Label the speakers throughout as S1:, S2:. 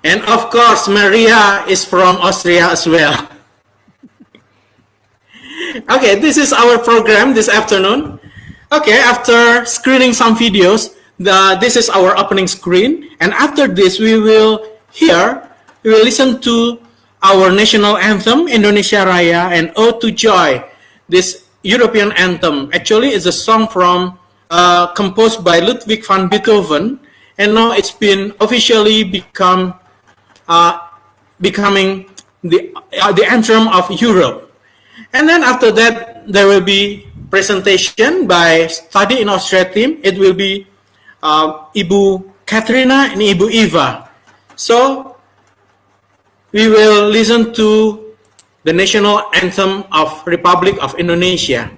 S1: And of course, Maria is from Austria as well. Okay, this is our program this afternoon. Okay, after screening some videos, this is our opening screen. And after this, we will listen to our national anthem, Indonesia Raya, and Ode to Joy, this European anthem. Actually, it's a song from composed by Ludwig van Beethoven, and now it's been officially becoming the anthem of Europe. And then after that, there will be presentation by Study in Austria team. It will be Ibu Katharina and Ibu Eva. So we will listen to the national anthem of Republic of Indonesia.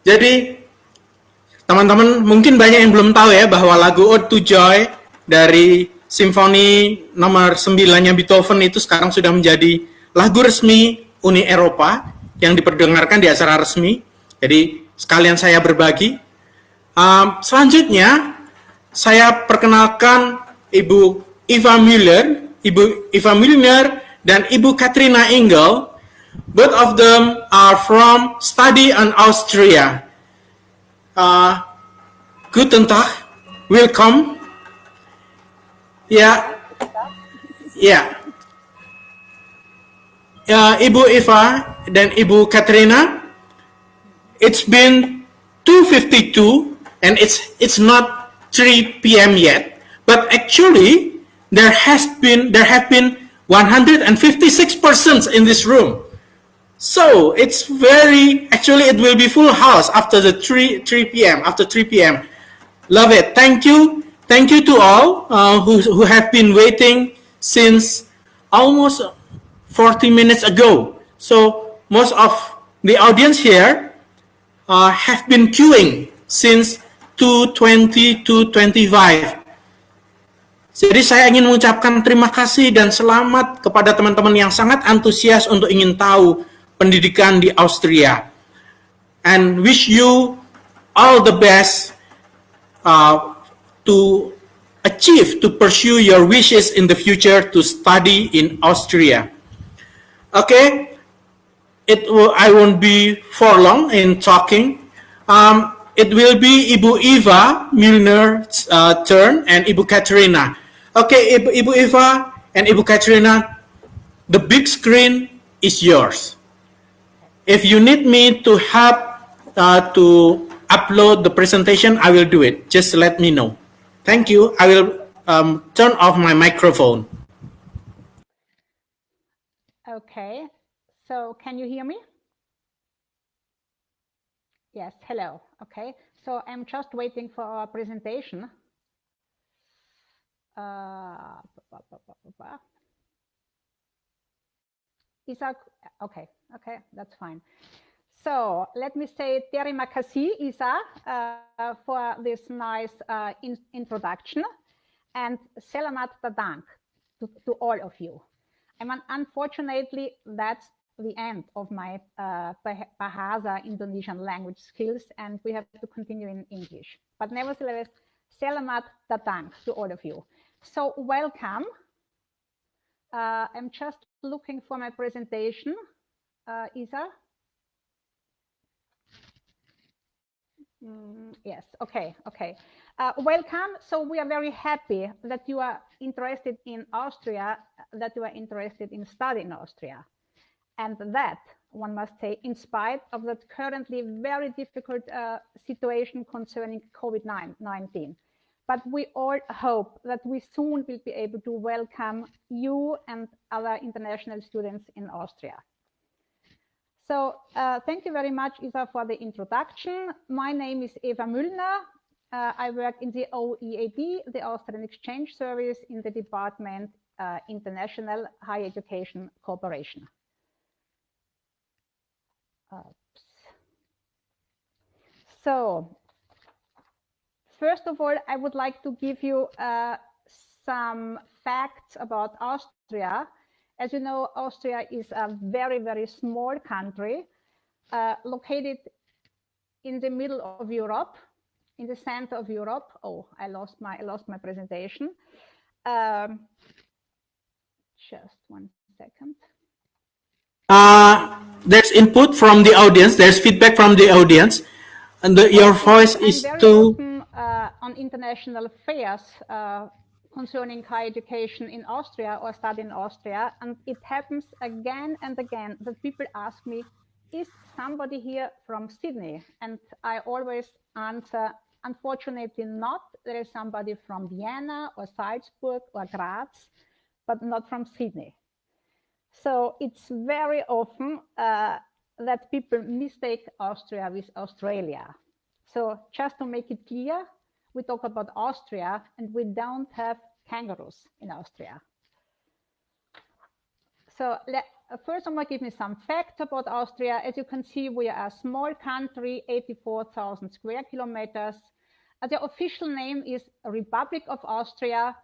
S1: Jadi teman-teman mungkin banyak yang belum tahu ya bahwa lagu Ode to Joy dari Simfoni nomor 9-nya Beethoven itu sekarang sudah menjadi lagu resmi Uni Eropa yang diperdengarkan di acara resmi. Jadi sekalian saya berbagi. Selanjutnya saya perkenalkan Ibu Eva Müllner dan Ibu Katharina Engel. Both of them are from study in Austria. Guten Tag, welcome. Ya, Ibu Eva dan Ibu Katharina, it's been 2:52 and it's not 3 p.m. yet, but actually there have been 156 persons in this room. So it will be full house after the 3 p.m. After 3 p.m. Love it. Thank you to all who have been waiting since almost 40 minutes ago. So most of the audience here have been queuing since 2:20 to 25. Jadi saya ingin mengucapkan terima kasih dan selamat kepada teman-teman yang sangat antusias untuk ingin tahu pendidikan di Austria, and wish you all the best to pursue your wishes in the future to study in Austria. Okay, I won't be for long in talking. It will be Ibu Eva Müllner's turn and Ibu Katharina. Okay, Ibu Eva and Ibu Katharina, the big screen is yours. If you need me to help to upload the presentation, I will do it. Just let me know. Thank you. I will turn off my microphone.
S2: Okay. So can you hear me? Yes. Hello. Okay. So I'm just waiting for our presentation. Okay, that's fine. So let me say terima kasih, Isa, for this nice introduction, and selamat datang to all of you. Unfortunately, that's the end of my Bahasa Indonesian language skills, and we have to continue in English. But nevertheless, selamat datang to all of you. So welcome. I'm just looking for my presentation, Isa. Yes, okay. Welcome. So we are very happy that you are interested in Austria, that you are interested in studying Austria. And that, one must say, in spite of that currently very difficult situation concerning COVID-19. But we all hope that we soon will be able to welcome you and other international students in Austria. So thank you very much, Isa, for the introduction. My name is Eva Müllner. I work in the OeAD, the Austrian Exchange Service, in the department International Higher Education Cooperation. So, first of all, I would like to give you some facts about Austria. As you know, Austria is a very, very small country located in the middle of Europe, in the center of Europe. Oh, I lost my presentation. Just one second.
S1: There's input from the audience. There's feedback from the audience, and your voice is too.
S2: Often, on international affairs concerning higher education in Austria or study in Austria, and it happens again and again that people ask me, "Is somebody here from Sydney?" And I always answer, "Unfortunately, not. There is somebody from Vienna or Salzburg or Graz, but not from Sydney." So it's very often that people mistake Austria with Australia. So just to make it clear, we talk about Austria and we don't have kangaroos in Austria. So first I'm going to give me some facts about Austria. As you can see, we are a small country, 84,000 square kilometers. The official name is Republic of Austria,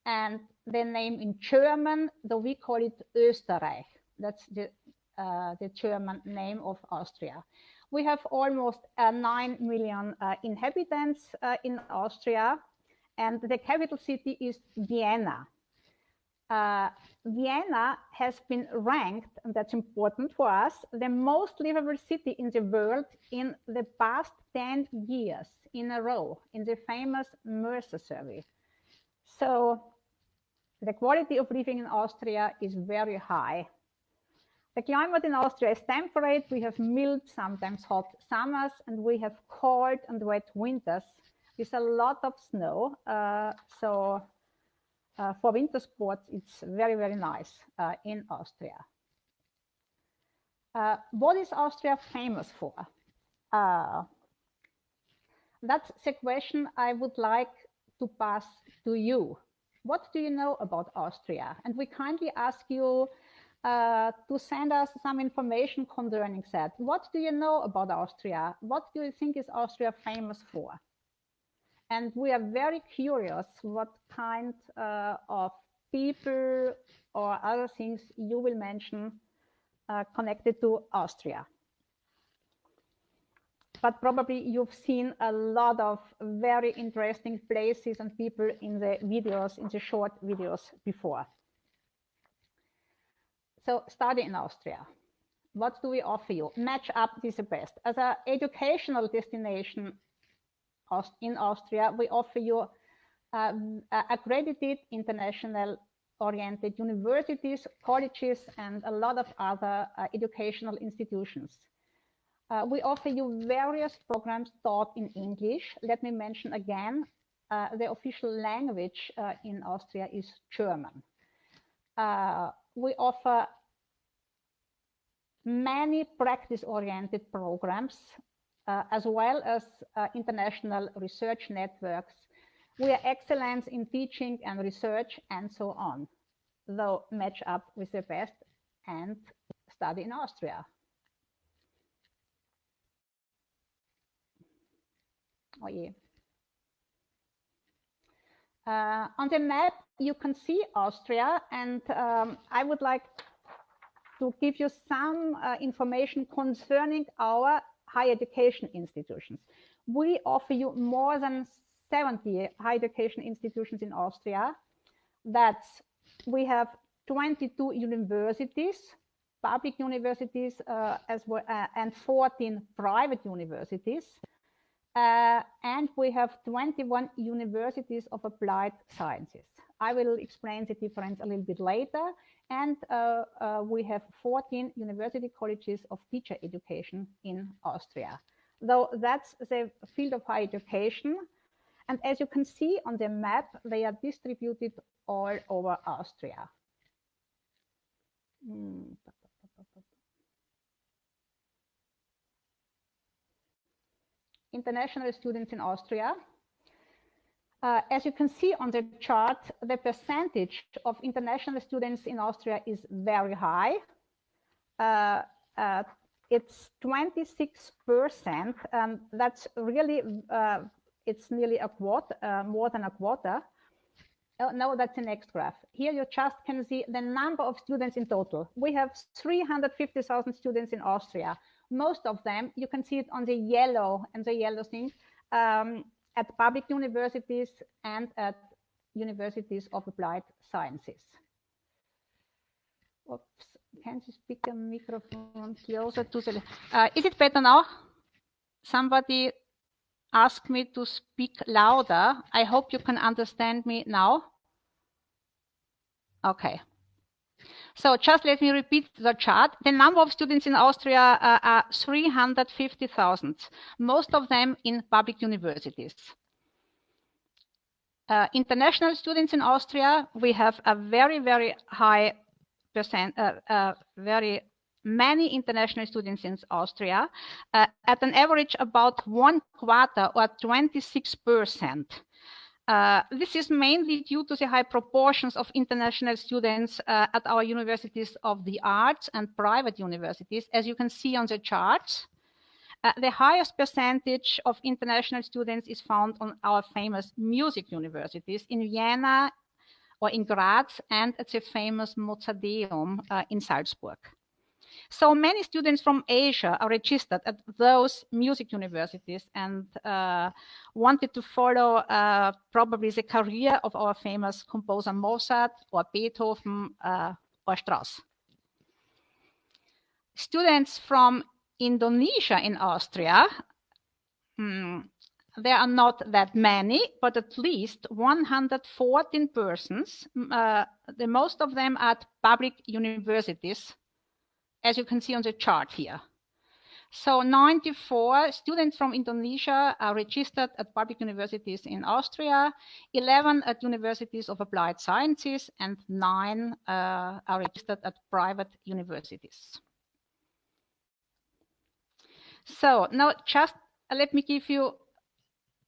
S2: and the name in German, though we call it Österreich. That's the German name of Austria. We have almost 9 million inhabitants in Austria, and the capital city is Vienna. Vienna has been ranked, and that's important for us, the most livable city in the world in the past 10 years in a row in the famous Mercer survey. So the quality of living in Austria is very high. The climate in Austria is temperate. We have mild, sometimes hot summers, and we have cold and wet winters with a lot of snow. For winter sports, it's very, very nice in Austria. What is Austria famous for? That's the question I would like to pass to you. What do you know about Austria? And we kindly ask you to send us some information concerning that. What do you know about Austria? What do you think is Austria famous for? And we are very curious what kind of people or other things you will mention connected to Austria. But probably you've seen a lot of very interesting places and people in the videos, in the short videos before. So study in Austria. What do we offer you? Match up is the best. As an educational destination in Austria, we offer you accredited international oriented universities, colleges, and a lot of other educational institutions. We offer you various programs taught in English. Let me mention again, the official language in Austria is German. We offer many practice-oriented programs, as well as international research networks. We are excellent in teaching and research and so on, though match up with the best and study in Austria. Oh, yeah. On the map, you can see Austria, and I would like to give you some information concerning our higher education institutions. We offer you more than 70 higher education institutions in Austria. That's, we have 22 universities, public universities as well, and 14 private universities. And we have 21 universities of applied sciences. I will explain the difference a little bit later. And we have 14 university colleges of teacher education in Austria. Though that's the field of higher education. And as you can see on the map, they are distributed all over Austria. International students in Austria. As you can see on the chart, the percentage of international students in Austria is very high. It's 26%, and that's really, it's nearly a quarter, more than a quarter. Oh, no, that's the next graph. Here you just can see the number of students in total. We have 350,000 students in Austria. Most of them, you can see it on the yellow and the yellow thing, at public universities and at universities of applied sciences. Oops, can you speak the microphone closer to the... is it better now? Somebody asked me to speak louder. I hope you can understand me now. Okay. So just let me repeat the chart. The number of students in Austria are 350,000, most of them in public universities. International students in Austria, we have a very, very high percent, very many international students in Austria, at an average about 1/4 or 26%. This is mainly due to the high proportions of international students at our universities of the arts and private universities, as you can see on the chart. The highest percentage of international students is found on our famous music universities in Vienna or in Graz and at the famous Mozarteum in Salzburg. So many students from Asia are registered at those music universities and wanted to follow probably the career of our famous composer Mozart or Beethoven or Strauss. Students from Indonesia in Austria, there are not that many, but at least 114 persons, the most of them at public universities, as you can see on the chart here. So 94 students from Indonesia are registered at public universities in Austria, 11 at universities of applied sciences, and 9 are registered at private universities. So now just let me give you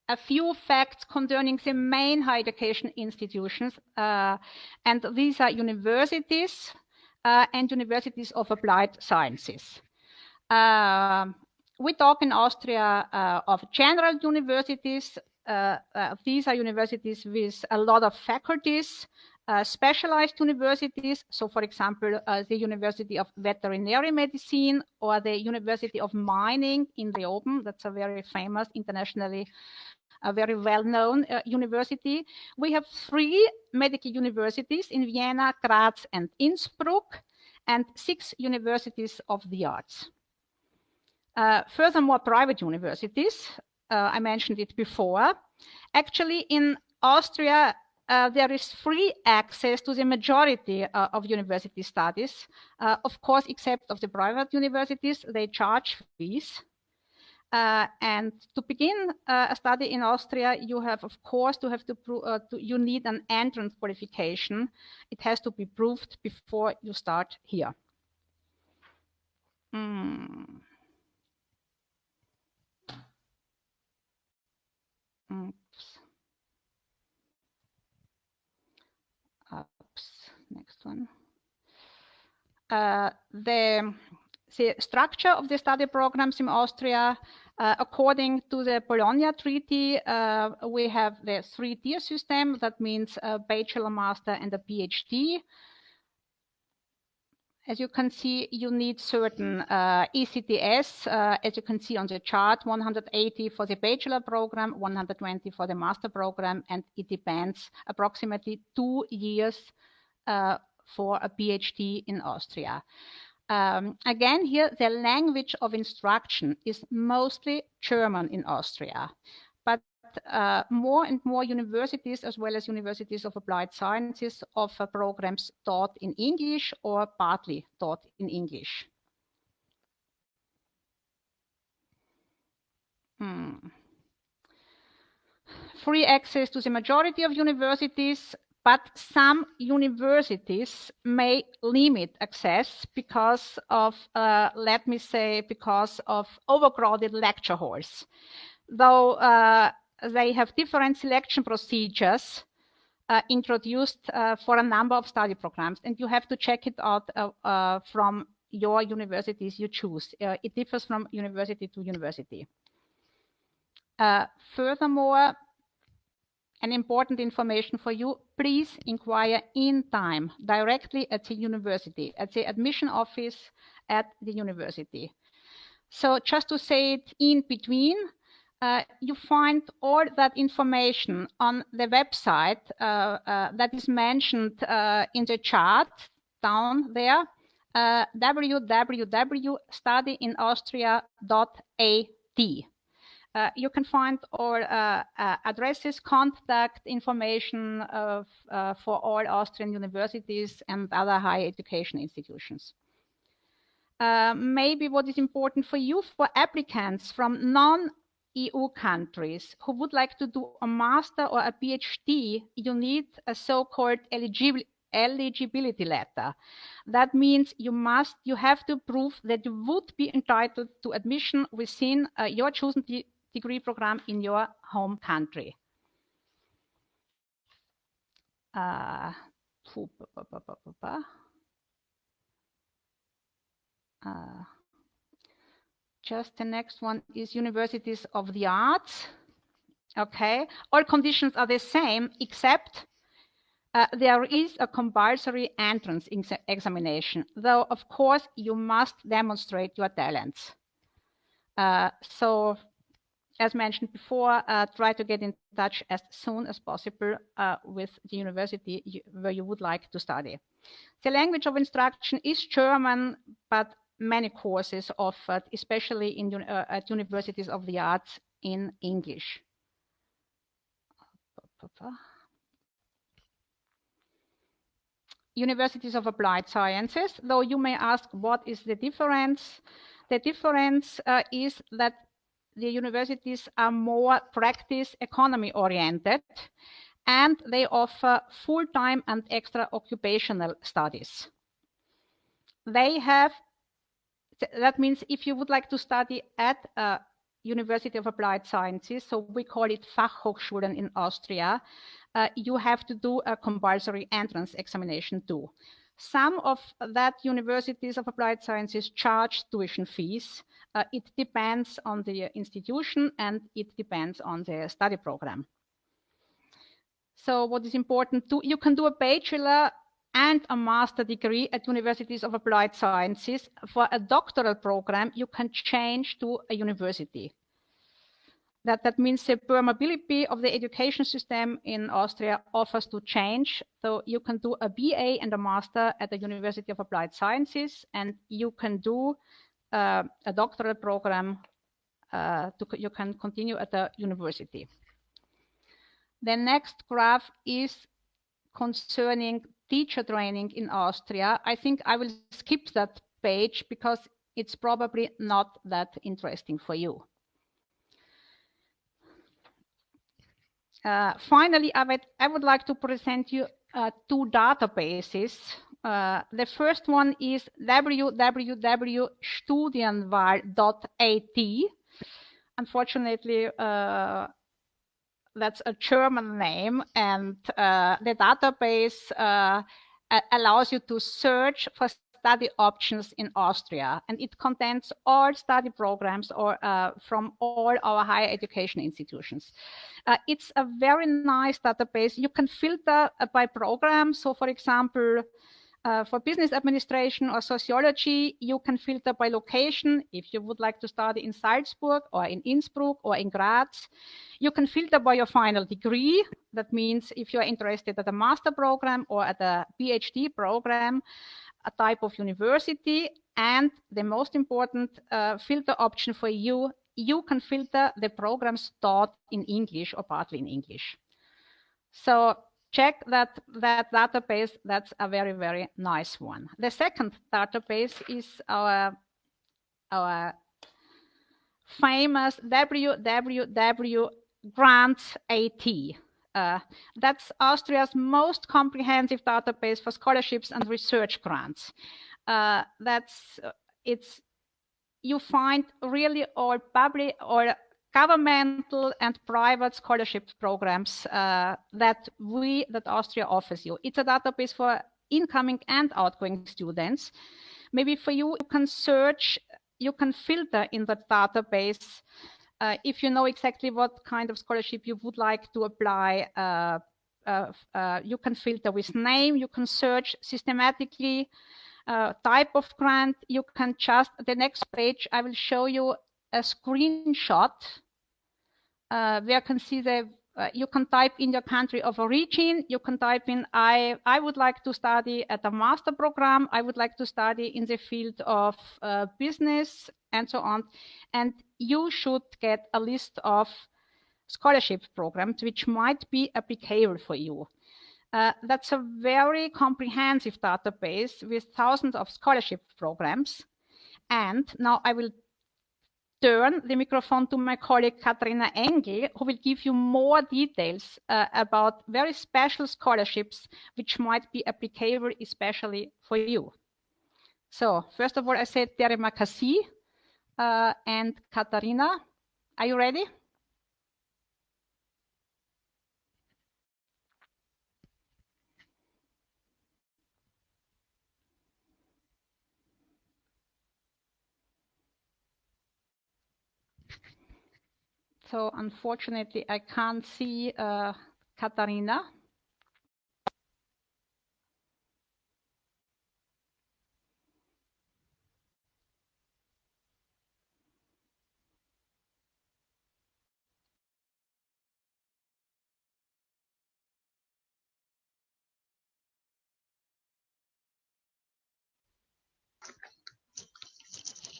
S2: a few facts concerning the main higher education institutions, and these are universities and universities of applied sciences. We talk in Austria of general universities. These are universities with a lot of faculties, specialized universities. So, for example, the University of Veterinary Medicine or the University of Mining in Leoben. That's a very famous, internationally a very well-known university. We have 3 medical universities in Vienna, Graz, and Innsbruck, and 6 universities of the arts. Furthermore, private universities, I mentioned it before. Actually, in Austria, there is free access to the majority of university studies. Of course, except of the private universities, they charge fees. And to begin a study in Austria, you have, of course, you need an entrance qualification. It has to be proved before you start here. Next one. The structure of the study programs in Austria, according to the Bologna Treaty, we have the 3-tier system. That means a bachelor, master, and a PhD. As you can see, you need certain ECTS, as you can see on the chart, 180 for the bachelor program, 120 for the master program, and it depends, approximately 2 years for a PhD in Austria. Again, here the language of instruction is mostly German in Austria, but more and more universities, as well as universities of applied sciences, offer programs taught in English or partly taught in English. Free access to the majority of universities, but some universities may limit access because of, let me say, because of overcrowded lecture halls. Though they have different selection procedures introduced for a number of study programs, and you have to check it out from your universities you choose. It differs from university to university. Furthermore, an important information for you, please inquire in time directly at the university, at the admission office at the university. So just to say it in between, you find all that information on the website that is mentioned in the chart down there, www.studyinaustria.at. You can find all addresses, contact information for all Austrian universities and other higher education institutions. Maybe what is important for you, for applicants from non-EU countries who would like to do a master or a PhD, you need a so-called eligibility letter. That means you have to prove that you would be entitled to admission within your chosen degree program in your home country. Just the next one is universities of the arts. Okay, all conditions are the same except there is a compulsory entrance examination, though of course you must demonstrate your talents. So as mentioned before, try to get in touch as soon as possible with the university where you would like to study. The language of instruction is German, but many courses offered, especially in, at universities of the arts, in English. Universities of applied sciences, though you may ask what is the difference? The difference is that the universities are more practice economy oriented and they offer full-time and extra occupational studies. They have, that means if you would like to study at a University of Applied Sciences, so we call it Fachhochschulen in Austria, you have to do a compulsory entrance examination too. Some of that universities of applied sciences charge tuition fees. It depends on the institution and it depends on the study program. So what is important too, you can do a bachelor and a master degree at universities of applied sciences. For a doctoral program, you can change to a university. That means the permeability of the education system in Austria offers to change. So you can do a BA and a master at the University of Applied Sciences, and you can do a doctoral program. You can continue at the university. The next graph is concerning teacher training in Austria. I think I will skip that page because it's probably not that interesting for you. Finally, I would like to present you two databases. The first one is www.studienwahl.at. Unfortunately, that's a German name, and the database allows you to search for study options in Austria, and it contains all study programs or from all our higher education institutions. It's a very nice database. You can filter by program. So for example, for business administration or sociology, you can filter by location. If you would like to study in Salzburg or in Innsbruck or in Graz, you can filter by your final degree. That means if you're interested at a master program or at a PhD program, a type of university, and the most important filter option for you, you can filter the programs taught in English or partly in English. So check that database. That's a very, very nice one. The second database is our famous www.grants.at. That's Austria's most comprehensive database for scholarships and research grants. You find really all public or governmental and private scholarship programs that Austria offers you. It's a database for incoming and outgoing students. Maybe for you, you can search, you can filter in that database if you know exactly what kind of scholarship you would like to apply. You can filter with name, you can search systematically, type of grant. You can just, the next page, I will show you a screenshot where you can see you can type in your country of origin. You can type in, I would like to study at a master program. I would like to study in the field of business and so on. And you should get a list of scholarship programs which might be applicable for you. That's a very comprehensive database with thousands of scholarship programs. And now I will turn the microphone to my colleague Katharina Engel, who will give you more details about very special scholarships which might be applicable especially for you. So first of all, I said terima kasih, and Katharina, are you ready? So unfortunately, I can't see Katharina.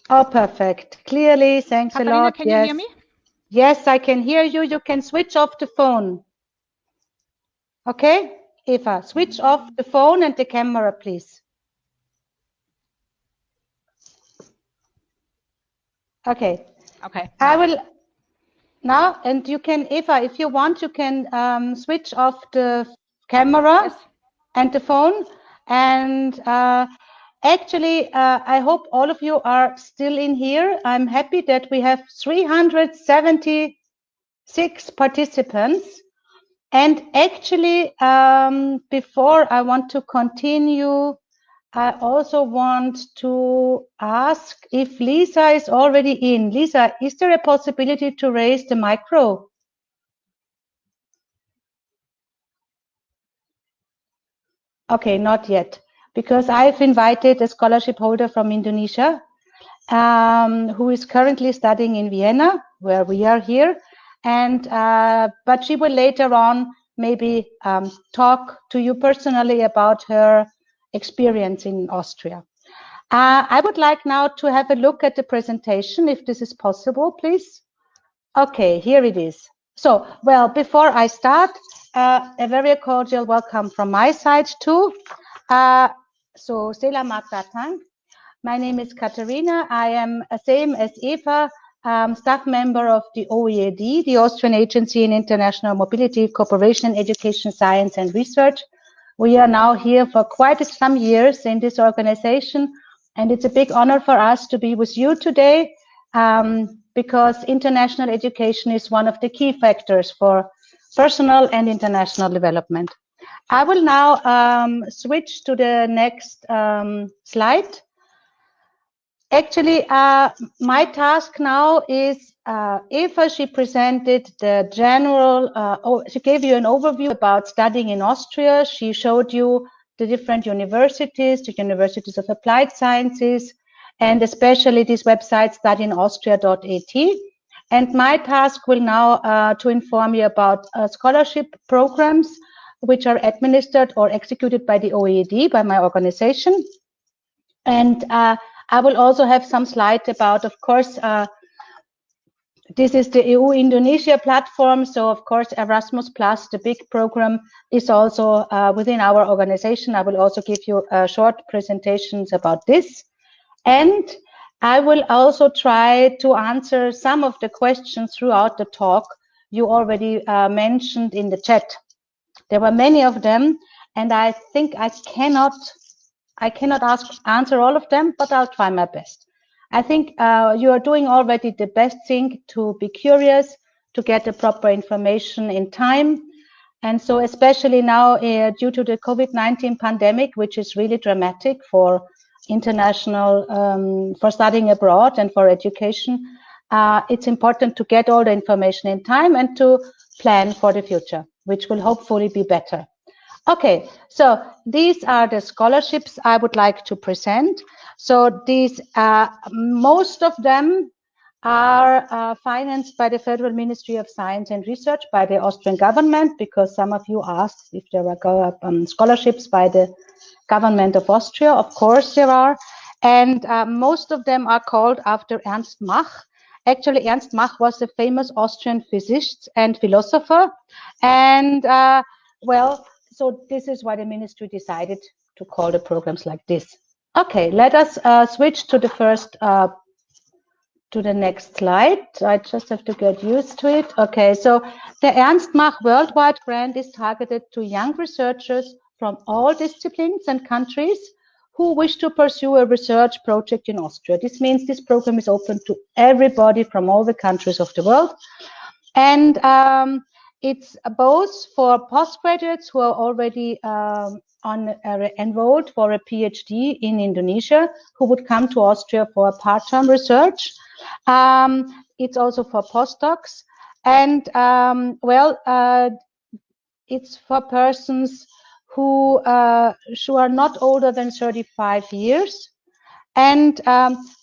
S3: Oh, perfect. Clearly, thanks
S2: Katharina,
S3: a lot.
S2: can
S3: yes.
S2: you hear me?
S3: Yes, I can hear you. You can switch off the phone. Okay, Eva, switch off the phone and the camera, please. Okay.
S2: Okay.
S3: I will now, and you can, Eva, if you want, you can switch off the camera
S2: Yes.
S3: and the phone. And actually, I hope all of you are still in here. I'm happy that we have 376 participants. And actually, before I want to continue, I also want to ask if Lisa is already in. Lisa, is there a possibility to raise the micro? Okay, not yet, because I've invited a scholarship holder from Indonesia, who is currently studying in Vienna, where we are here, and but she will later on maybe talk to you personally about her experience in Austria. I would like now to have a look at the presentation, if this is possible, please. Okay, here it is. So, well, before I start, a very cordial welcome from my side too. So, selamat datang. My name is Katharina. I am same as Eva, staff member of the OeAD, the Austrian Agency in International Mobility, Cooperation, Education, Science and Research. We are now here for quite some years in this organization, and it's a big honor for us to be with you today, because international education is one of the key factors for personal and international development. I will now switch to the next slide. Actually, my task now is, Eva, she presented the general, she gave you an overview about studying in Austria. She showed you the different universities, the universities of applied sciences, and especially this website, studyinaustria.at. And my task will now to inform you about scholarship programs, which are administered or executed by the OeAD, by my organization. And I will also have some slides about, of course, this is the EU Indonesia platform. So, of course, Erasmus Plus, the big program, is also within our organization. I will also give you short presentations about this. And I will also try to answer some of the questions throughout the talk you already mentioned in the chat. There were many of them, and I think I cannot answer all of them, but I'll try my best. I think you are doing already the best thing to be curious, to get the proper information in time. And so especially now due to the COVID-19 pandemic, which is really dramatic for international, for studying abroad and for education, it's important to get all the information in time and to plan for the future, which will hopefully be better. Okay, so these are the scholarships I would like to present. So these, most of them are financed by the Federal Ministry of Science and Research, by the Austrian government, because some of you asked if there were scholarships by the government of Austria. Of course there are. And most of them are called after Ernst Mach. Actually, Ernst Mach was a famous Austrian physicist and philosopher. And well, so this is why the ministry decided to call the programs like this. Okay, let us switch to the first, to the next slide. I just have to get used to it. Okay, so the Ernst Mach Worldwide Grant is targeted to young researchers from all disciplines and countries who wish to pursue a research project in Austria. This means this program is open to everybody from all the countries of the world. And it's both for postgraduates who are already enrolled for a PhD in Indonesia, who would come to Austria for part-time research. It's also for postdocs. And it's for persons who are not older than 35 years. And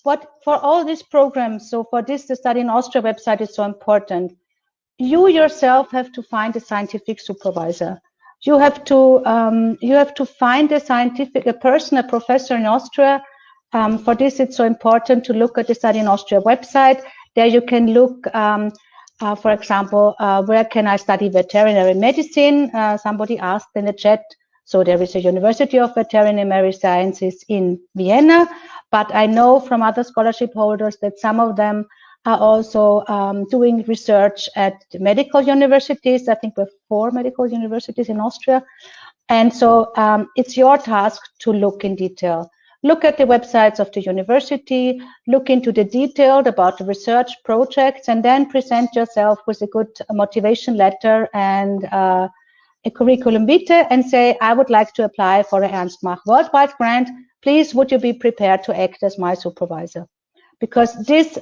S3: for all these programs, so for this, the Study in Austria website is so important. You yourself have to find a scientific supervisor. You have to find a person, a professor in Austria. For this, it's so important to look at the Study in Austria website. There you can look, for example, where can I study veterinary medicine? Somebody asked in the chat. So there is a University of Veterinary Sciences in Vienna, but I know from other scholarship holders that some of them are also doing research at the medical universities. I think we have 4 medical universities in Austria. And so it's your task to look in detail. Look at the websites of the university, look into the detail about the research projects, and then present yourself with a good motivation letter and a curriculum vitae and say, I would like to apply for an Ernst Mach worldwide grant. Please, would you be prepared to act as my supervisor? Because this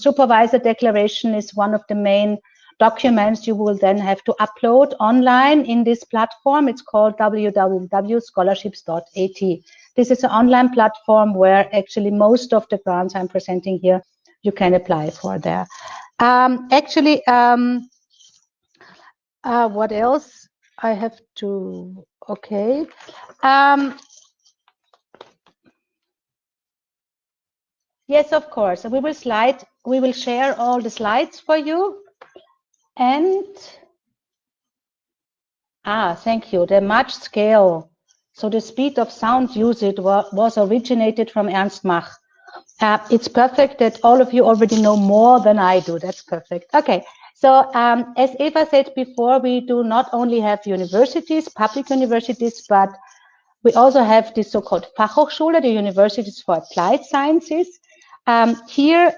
S3: supervisor declaration is one of the main documents you will then have to upload online in this platform. It's called www.scholarships.at. This is an online platform where actually most of the grants I'm presenting here, you can apply for there. What else? I have to, okay. Yes, of course. We will share all the slides for you. And, thank you. The Mach scale. So the speed of sound usage was originated from Ernst Mach. It's perfect that all of you already know more than I do. That's perfect. Okay. So as Eva said before, we do not only have universities, public universities, but we also have the so-called Fachhochschule, the universities for applied sciences. Here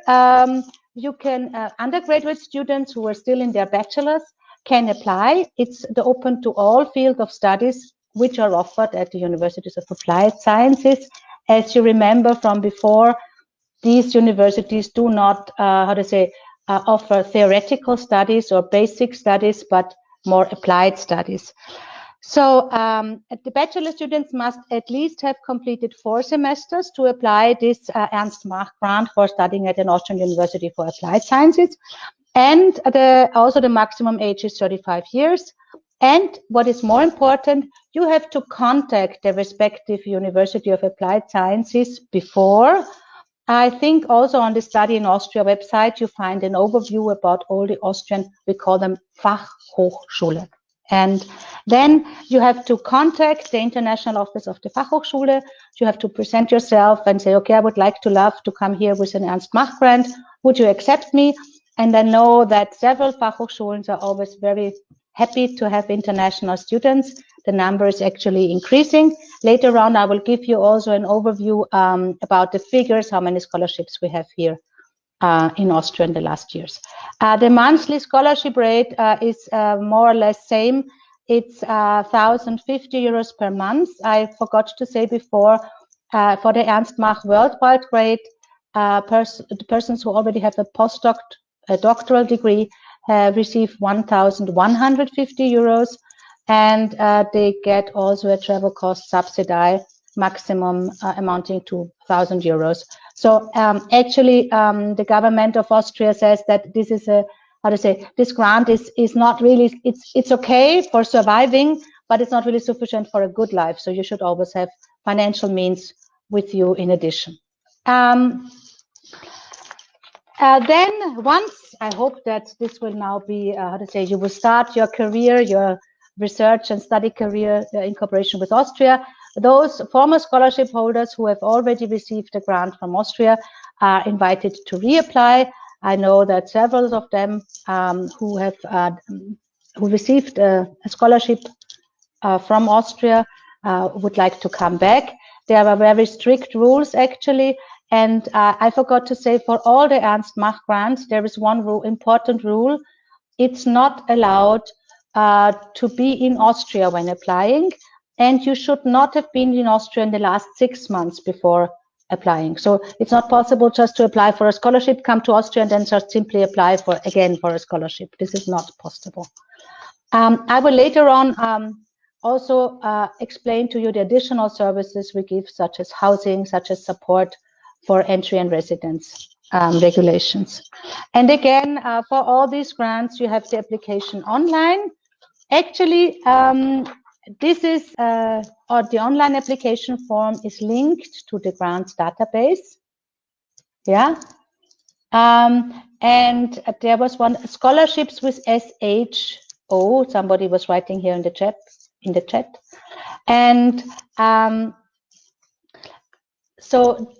S3: you can, undergraduate students who are still in their bachelor's can apply. It's open to all fields of studies which are offered at the universities of applied sciences. As you remember from before, these universities do not, offer theoretical studies or basic studies, but more applied studies. So the bachelor students must at least have completed 4 semesters to apply this Ernst Mach grant for studying at an Austrian university for applied sciences. And also the maximum age is 35 years. And what is more important, you have to contact the respective University of Applied Sciences before. I think also on the Study in Austria website, you find an overview about all the Austrian, we call them Fachhochschule. And then you have to contact the international office of the Fachhochschule. You have to present yourself and say, okay, I would love to come here with an Ernst Mach grant. Would you accept me? And I know that several Fachhochschulen are always very happy to have international students. The number is actually increasing. Later on, I will give you also an overview about the figures, how many scholarships we have here in Austria in the last years. The monthly scholarship rate is more or less same. It's 1,050 euros per month. I forgot to say before, for the Ernst Mach worldwide grade, the persons who already have a doctoral degree receive 1,150 euros, and they get also a travel cost subsidy, maximum amounting to 1,000 euros. So actually, the government of Austria says that this is this grant is not really, it's okay for surviving, but it's not really sufficient for a good life. So you should always have financial means with you in addition. Then once, I hope that this will now be, you will start your career, your research and study career in cooperation with Austria. Those former scholarship holders who have already received a grant from Austria are invited to reapply. I know that several of them who received a scholarship from Austria would like to come back. There are very strict rules actually. And I forgot to say, for all the Ernst Mach grants, there is one important rule. It's not allowed to be in Austria when applying, and you should not have been in Austria in the last 6 months before applying. So it's not possible just to apply for a scholarship, come to Austria, and then just simply apply for a scholarship. This is not possible. I will later on also explain to you the additional services we give, such as housing, such as support for entry and residence regulations. And again, for all these grants, you have the application online. Actually, this is, or the online application form is linked to the grants database. Yeah. And there was one, scholarships with SHO. Somebody was writing here in the chat. And so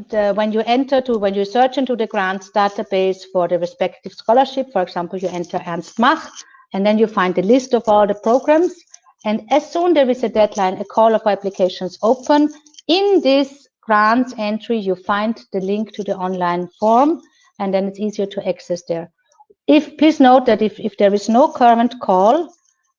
S3: when you search into the grants database for the respective scholarship, for example, you enter Ernst Mach, and then you find the list of all the programs. And as soon there is a deadline, a call of applications open, in this grants entry, you find the link to the online form, and then it's easier to access there. Please note that if there is no current call,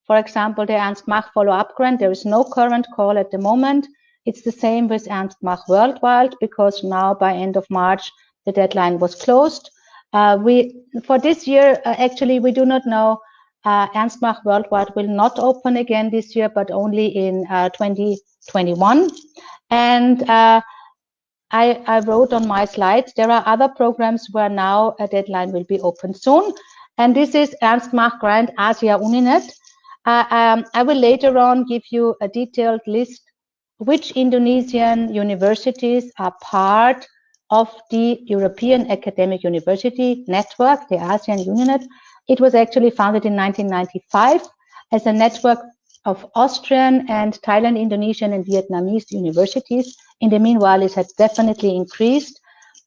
S3: for example, the Ernst Mach follow-up grant, there is no current call at the moment. It's the same with Ernst Mach Worldwide, because now by end of March, the deadline was closed. For this year, actually, we do not know. Ernst Mach Worldwide will not open again this year, but only in 2021. And I wrote on my slides, there are other programs where now a deadline will be open soon. And this is Ernst Mach Grant Asia Uninet. I will later on give you a detailed list which Indonesian universities are part of the European Academic University Network, the ASEAN Uninet. It was actually founded in 1995 as a network of Austrian and Thailand, Indonesian, and Vietnamese universities. In the meanwhile, it has definitely increased,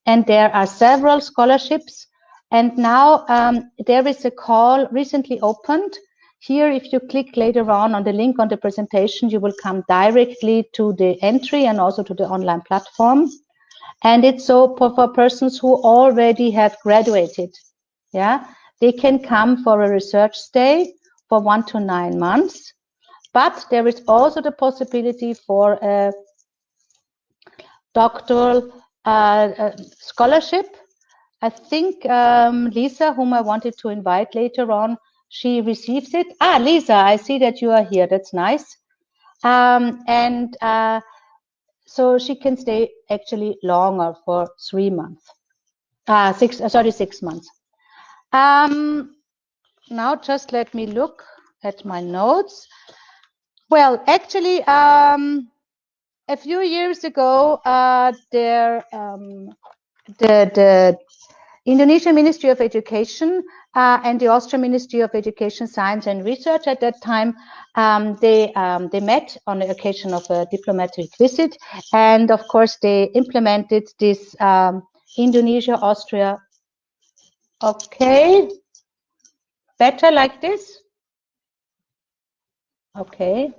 S3: and there are several scholarships. And now there is a call recently opened. Here, if you click later on the link on the presentation, you will come directly to the entry and also to the online platform. And it's so for persons who already have graduated. Yeah, they can come for a research stay for 1 to 9 months. But there is also the possibility for a doctoral scholarship. I think Lisa, whom I wanted to invite later on, she receives it. Lisa, I see that you are here. That's nice. So she can stay actually longer for 3 months. 6 months. Now just let me look at my notes. Well, actually, a few years ago, the Indonesian Ministry of Education and the Austrian Ministry of Education, Science and Research at that time, they met on the occasion of a diplomatic visit, and of course they implemented this Indonesia-Austria. Okay, better like this. Okay,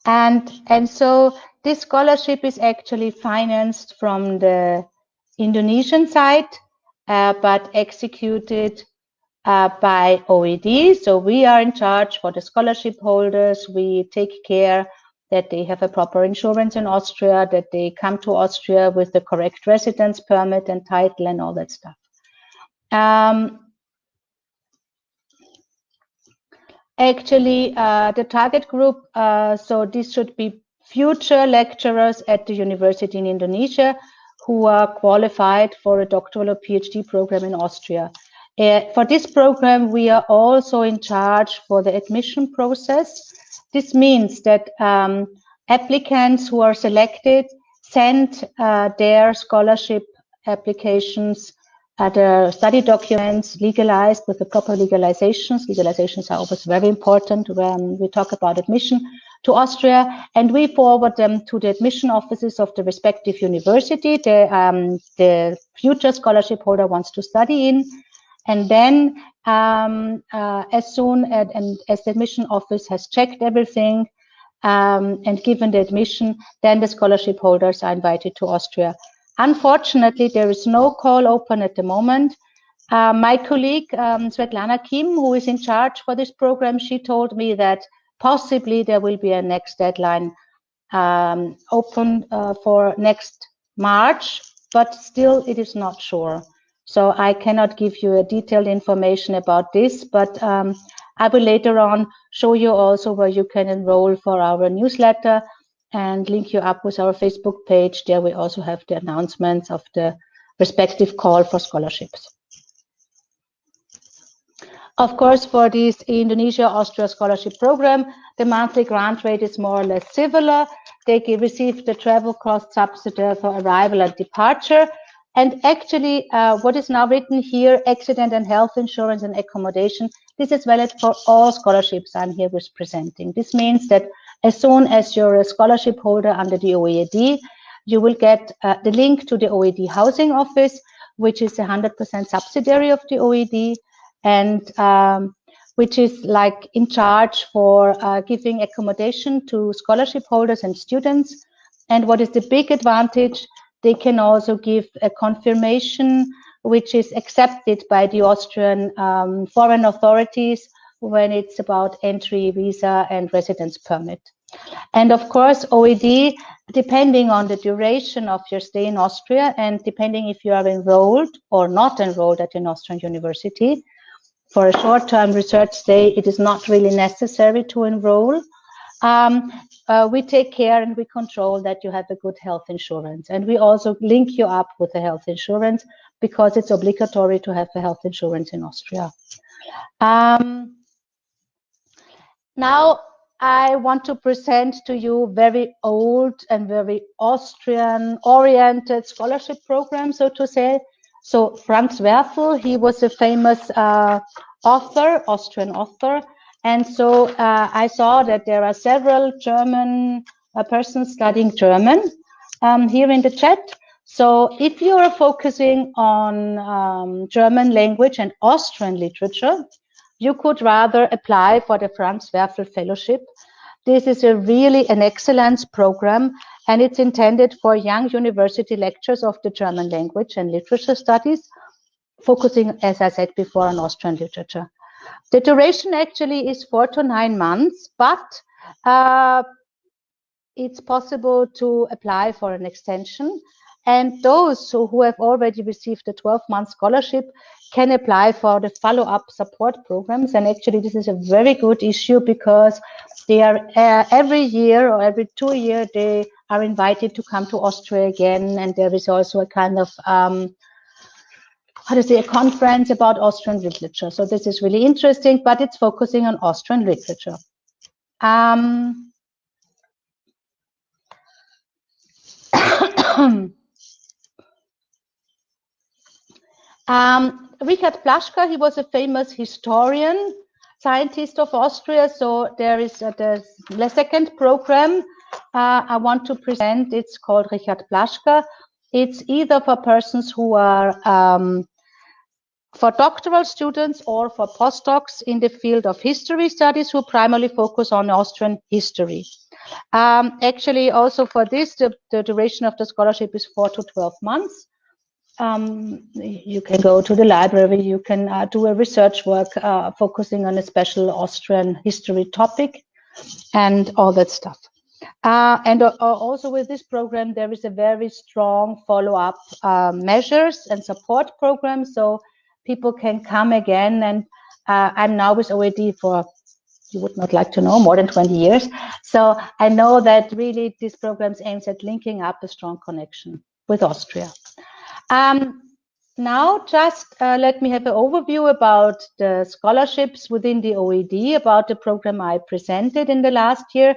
S3: and so this scholarship is actually financed from the Indonesian side, but executed by OeAD. So we are in charge for the scholarship holders. We take care that they have a proper insurance in Austria, that they come to Austria with the correct residence permit and title and all that stuff. Actually, the target group, so this should be future lecturers at the university in Indonesia who are qualified for a doctoral or PhD program in Austria. For this program, we are also in charge for the admission process. This means that applicants who are selected send their scholarship applications, the study documents legalized with the proper legalizations. Legalizations are always very important when we talk about admission to Austria, and we forward them to the admission offices of the respective university the future scholarship holder wants to study in. And then as soon as the admission office has checked everything and given the admission, then the scholarship holders are invited to Austria. Unfortunately, there is no call open at the moment. My colleague, Svetlana Kim, who is in charge for this program, she told me that possibly there will be a next deadline open for next March, but still it is not sure. So I cannot give you a detailed information about this, but I will later on show you also where you can enroll for our newsletter and link you up with our Facebook page. There we also have the announcements of the respective call for scholarships. Of course, for this Indonesia-Austria scholarship program, the monthly grant rate is more or less similar. They receive the travel cost subsidy for arrival and departure. And actually, what is now written here, accident and health insurance and accommodation, this is valid for all scholarships I'm here representing. This means that as soon as you're a scholarship holder under the OeAD, you will get the link to the OeAD housing office, which is 100% subsidiary of the OeAD, and which is like in charge for giving accommodation to scholarship holders and students. And what is the big advantage? They can also give a confirmation which is accepted by the Austrian foreign authorities when it's about entry, visa, and residence permit. And of course, OeAD, depending on the duration of your stay in Austria and depending if you are enrolled or not enrolled at an Austrian university, for a short-term research stay, it is not really necessary to enroll. We take care and we control that you have a good health insurance. And we also link you up with a health insurance because it's obligatory to have a health insurance in Austria. Now, I want to present to you very old and very Austrian-oriented scholarship program, so to say. So Franz Werfel, he was a famous author, Austrian author. And so I saw that there are several German persons studying German here in the chat. So if you are focusing on German language and Austrian literature, you could rather apply for the Franz Werfel Fellowship. This is really an excellence program, and it's intended for young university lecturers of the German language and literature studies, focusing, as I said before, on Austrian literature. The duration actually is 4 to 9 months, but it's possible to apply for an extension. And those who have already received a 12-month scholarship can apply for the follow-up support programs. And actually, this is a very good issue because they are every year or every 2 years, they are invited to come to Austria again. And there is also a kind of, a conference about Austrian literature. So this is really interesting, but it's focusing on Austrian literature. Richard Plaschka, he was a famous historian, scientist of Austria. So there is the second program I want to present. It's called Richard Plaschka. It's either for persons who are for doctoral students or for postdocs in the field of history studies who primarily focus on Austrian history. Actually, also for this, the duration of the scholarship is 4 to 12 months. You can go to the library, you can do a research work focusing on a special Austrian history topic and all that stuff. And also with this program, there is a very strong follow-up measures and support program, so people can come again. And I'm now with OeAD for, you would not like to know, more than 20 years. So I know that really this program aims at linking up a strong connection with Austria. Now just let me have an overview about the scholarships within the OeAD, about the program I presented in the last year.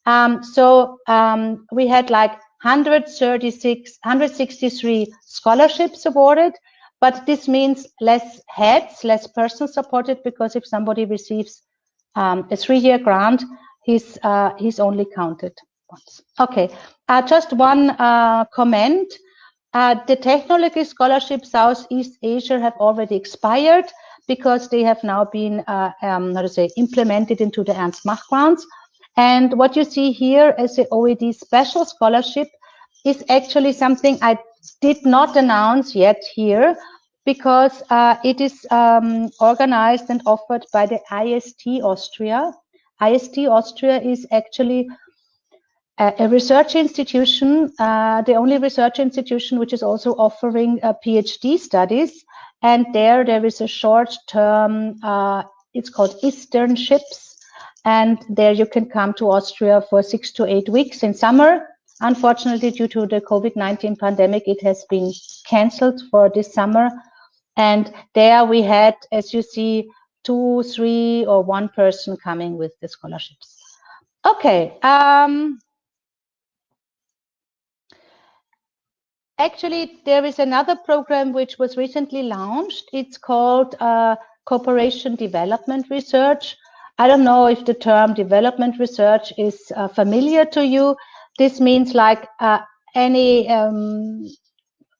S3: We had like 163 scholarships awarded, but this means less heads, less persons supported, because if somebody receives a 3-year grant, he's only counted once. Okay, just one comment. The technology scholarship Southeast Asia have already expired because they have now been implemented into the Ernst Mach grants. And what you see here as the OeAD special scholarship is actually something I did not announce yet here, because it is organized and offered by the IST Austria. IST Austria is actually a research institution, the only research institution which is also offering PhD studies. And there is a short-term, it's called externships. And there you can come to Austria for 6 to 8 weeks in summer. Unfortunately, due to the COVID-19 pandemic, it has been cancelled for this summer. And there we had, as you see, 2, 3, or 1 person coming with the scholarships. Okay. Actually, there is another program which was recently launched. It's called Cooperation Development Research. I don't know if the term development research is familiar to you. This means like any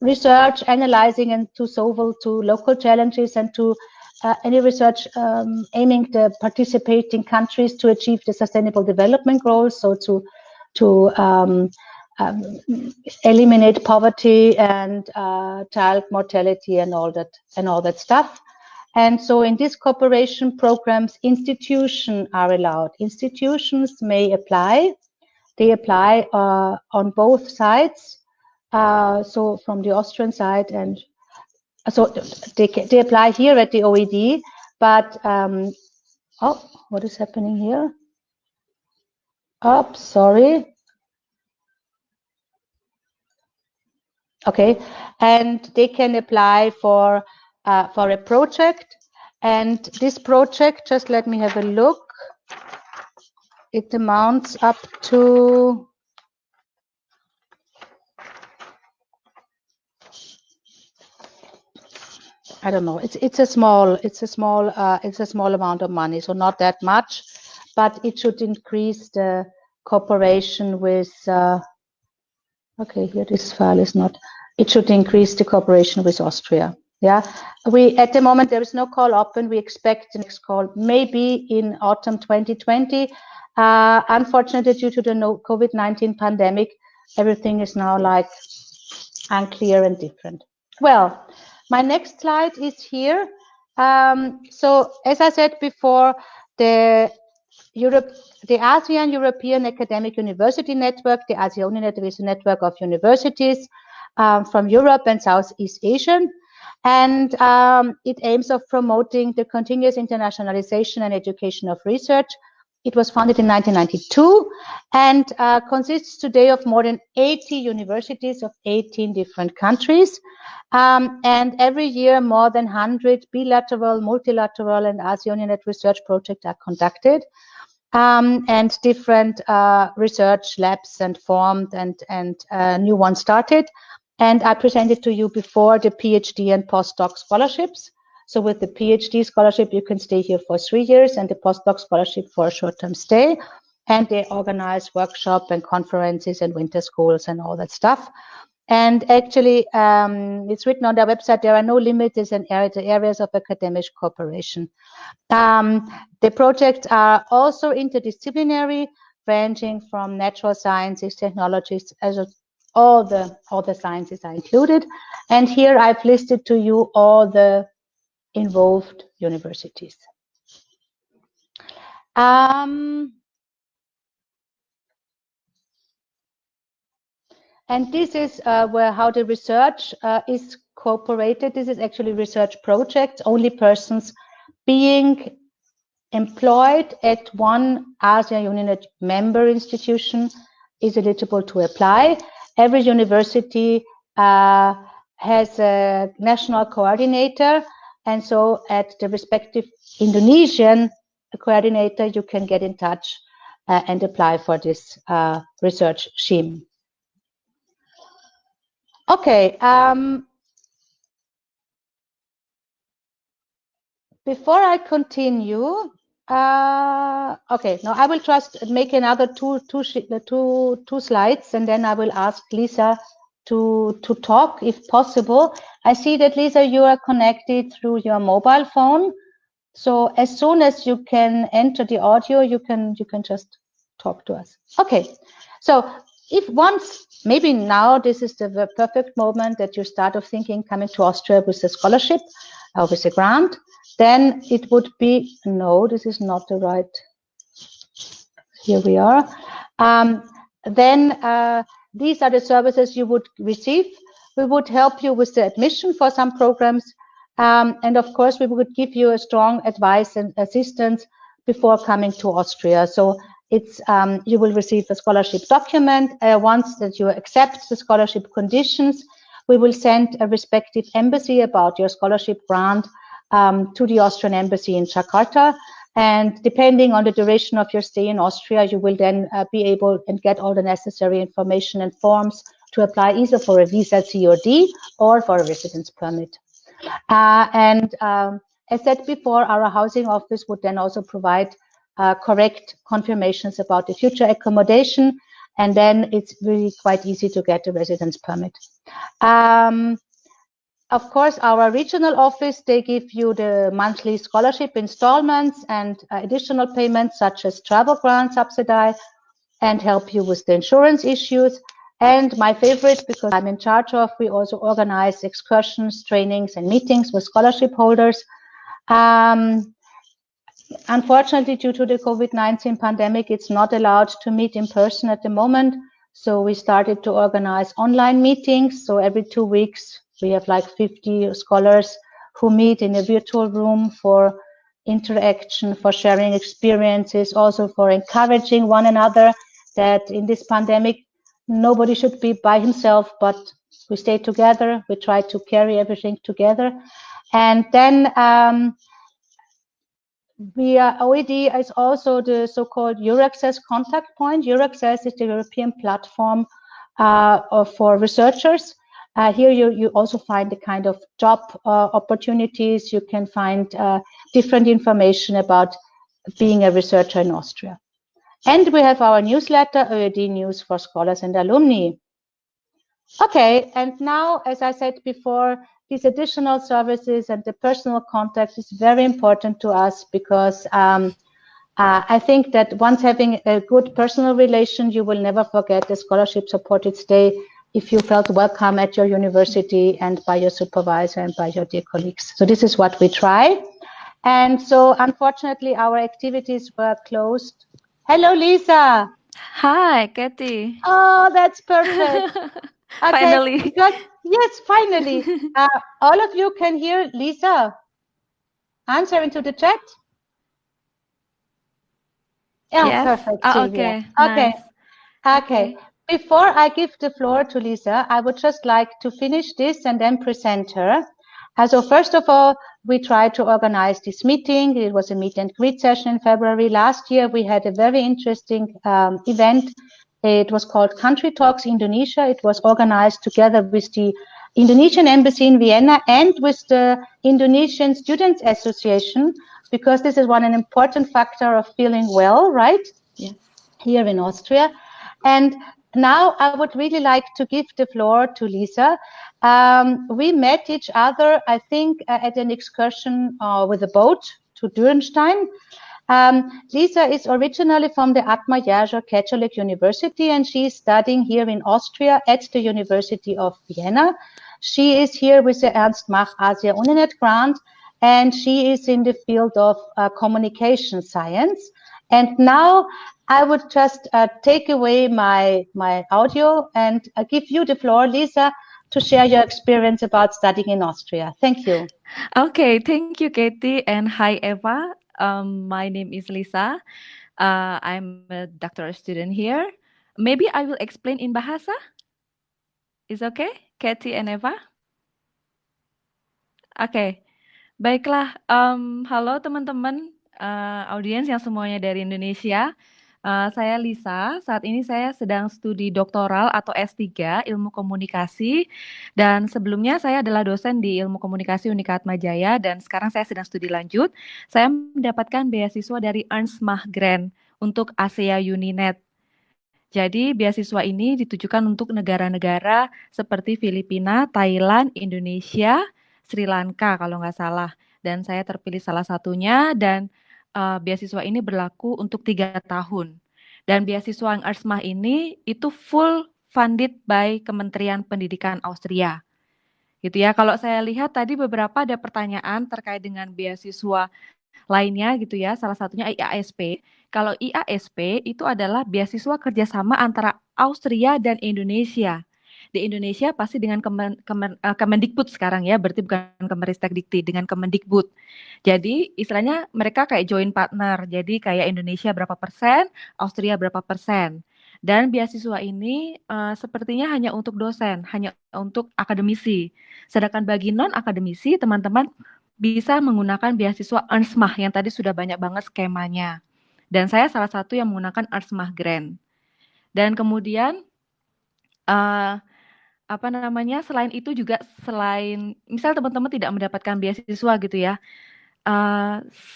S3: research analyzing and to solve to local challenges, and to any research aiming the participating countries to achieve the sustainable development goals, so to eliminate poverty and child mortality and all that stuff. And so in these cooperation programs, institutions are allowed. Institutions may apply. They apply on both sides. So from the Austrian side, and so they apply here at the OeAD. But oh, what is happening here? Oh, sorry. Okay, and they can apply for a project, and this project, just let me have a look. It amounts up to, I don't know. It's a small amount of money, so not that much, but it should increase the cooperation with. Okay, here this file is not. It should increase the cooperation with Austria. Yeah, we at the moment there is no call open. We expect the next call maybe in autumn 2020. Unfortunately, due to the COVID-19 pandemic, everything is now like unclear and different. Well, my next slide is here. So as I said before, the ASEAN European Academic University Network, the ASEAN is a network of universities from Europe and Southeast Asia, and it aims of promoting the continuous internationalization and education of research. It was founded in 1992 and consists today of more than 80 universities of 18 different countries. And every year, more than 100 bilateral, multilateral, and ASEAN research projects are conducted. And different research labs and formed, and new ones started. And I presented to you before the PhD and postdoc scholarships. So with the PhD scholarship, you can stay here for 3 years, and the postdoc scholarship for a short-term stay. And they organize workshops and conferences and winter schools and all that stuff. And actually, it's written on their website, there are no limits in areas of academic cooperation. The projects are also interdisciplinary, ranging from natural sciences, technologies, as all the sciences are included. And here I've listed to you all the involved universities. And this is how the research is cooperated. This is actually research projects. Only persons being employed at one ASEAN member institution is eligible to apply. Every university has a national coordinator, and so at the respective Indonesian coordinator, you can get in touch and apply for this research scheme. Okay. Before I continue, okay, now I will just make another two slides, and then I will ask Lisa to talk if possible. I see that, Lisa, you are connected through your mobile phone. So as soon as you can enter the audio, you can just talk to us. Okay. So if once, maybe now this is the perfect moment that you start of thinking coming to Austria with a scholarship or with a grant, then it would be, no, this is not the right, here we are. then these are the services you would receive. We would help you with the admission for some programs. And of course, we would give you a strong advice and assistance before coming to Austria. So it's you will receive a scholarship document. Once that you accept the scholarship conditions, we will send a respective embassy about your scholarship grant to the Austrian embassy in Jakarta. And depending on the duration of your stay in Austria, you will then be able and get all the necessary information and forms to apply either for a visa COD or for a residence permit. As said before, our housing office would then also provide correct confirmations about the future accommodation, and then it's really quite easy to get a residence permit. Of course, our regional office, they give you the monthly scholarship installments and additional payments such as travel grant subsidy and help you with the insurance issues. And my favorite, because I'm in charge of, we also organize excursions, trainings, and meetings with scholarship holders. Unfortunately, due to the COVID-19 pandemic, it's not allowed to meet in person at the moment. So we started to organize online meetings. So every 2 weeks, we have like 50 scholars who meet in a virtual room for interaction, for sharing experiences, also for encouraging one another that in this pandemic, nobody should be by himself, but we stay together. We try to carry everything together. And then OeAD is also the so-called Euraccess contact point. Euraccess is the European platform for researchers. Here you also find the kind of job opportunities. You can find different information about being a researcher in Austria. And we have our newsletter, OeAD News for Scholars and Alumni. Okay, and now, as I said before, these additional services and the personal contact is very important to us because I think that once having a good personal relation, you will never forget the scholarship supported stay if you felt welcome at your university and by your supervisor and by your dear colleagues. So this is what we try. And so unfortunately, our activities were closed. Hello, Lisa.
S4: Hi, Katie.
S3: Oh, that's perfect. Okay,
S4: Finally.
S3: because, yes, finally. All of you can hear Lisa answer into the chat? Yeah,
S4: Yes?
S3: perfect.
S4: Okay.
S3: Okay.
S4: Nice.
S3: Okay. Before I give the floor to Lisa, I would just like to finish this and then present her. So first of all, we tried to organize this meeting. It was a meet and greet session in February. Last year, we had a very interesting event. It was called Country Talks Indonesia. It was organized together with the Indonesian Embassy in Vienna and with the Indonesian Students Association, because this is an important factor of feeling well, right?
S4: Yeah.
S3: Here in Austria. And now I would really like to give the floor to Lisa. We met each other, I think, at an excursion with a boat to Dürnstein. Lisa is originally from the Atma Jászai Catholic University, and she is studying here in Austria at the University of Vienna. She is here with the Ernst Mach Asia Uninet grant, and she is in the field of communication science. And now I would just take away my audio and give you the floor, Lisa, to share your experience about studying in Austria. Thank you.
S4: Okay, thank you, Katie, and hi, Eva. My name is Lisa. I'm a doctoral student here. Maybe I will explain in Bahasa. Is okay, Katie and Eva? Oke, baiklah. Halo teman-teman audiens yang semuanya dari Indonesia. Saya Lisa, saat ini saya sedang studi doktoral atau S3 Ilmu Komunikasi, dan sebelumnya saya adalah dosen di Ilmu Komunikasi Unikat Majaya, dan sekarang saya sedang studi lanjut. Saya mendapatkan beasiswa dari Ernst Mach Grant untuk ASEA Uninet. Jadi beasiswa ini ditujukan untuk negara-negara seperti Filipina, Thailand, Indonesia, Sri Lanka kalau nggak salah. Dan saya terpilih salah satunya, dan beasiswa ini berlaku untuk 3 tahun. Dan beasiswa yang Ernst Mach ini itu full funded by Kementerian Pendidikan Austria. Gitu ya. Kalau saya lihat tadi beberapa ada pertanyaan terkait dengan beasiswa lainnya gitu ya. Salah satunya IASP. Kalau IASP itu adalah beasiswa kerjasama antara Austria dan Indonesia. Di Indonesia pasti dengan Kemendikbud sekarang ya, berarti bukan Kemenristekdikti, dengan Kemendikbud. Jadi istilahnya mereka kayak joint partner. Jadi kayak Indonesia berapa persen, Austria berapa persen. Dan beasiswa ini sepertinya hanya untuk dosen, hanya untuk akademisi. Sedangkan bagi non-akademisi, teman-teman bisa menggunakan beasiswa Earnsmah yang tadi sudah banyak banget skemanya. Dan saya salah satu yang menggunakan Earnsmah Grant. Dan kemudian selain itu juga selain misal teman-teman tidak mendapatkan beasiswa gitu ya,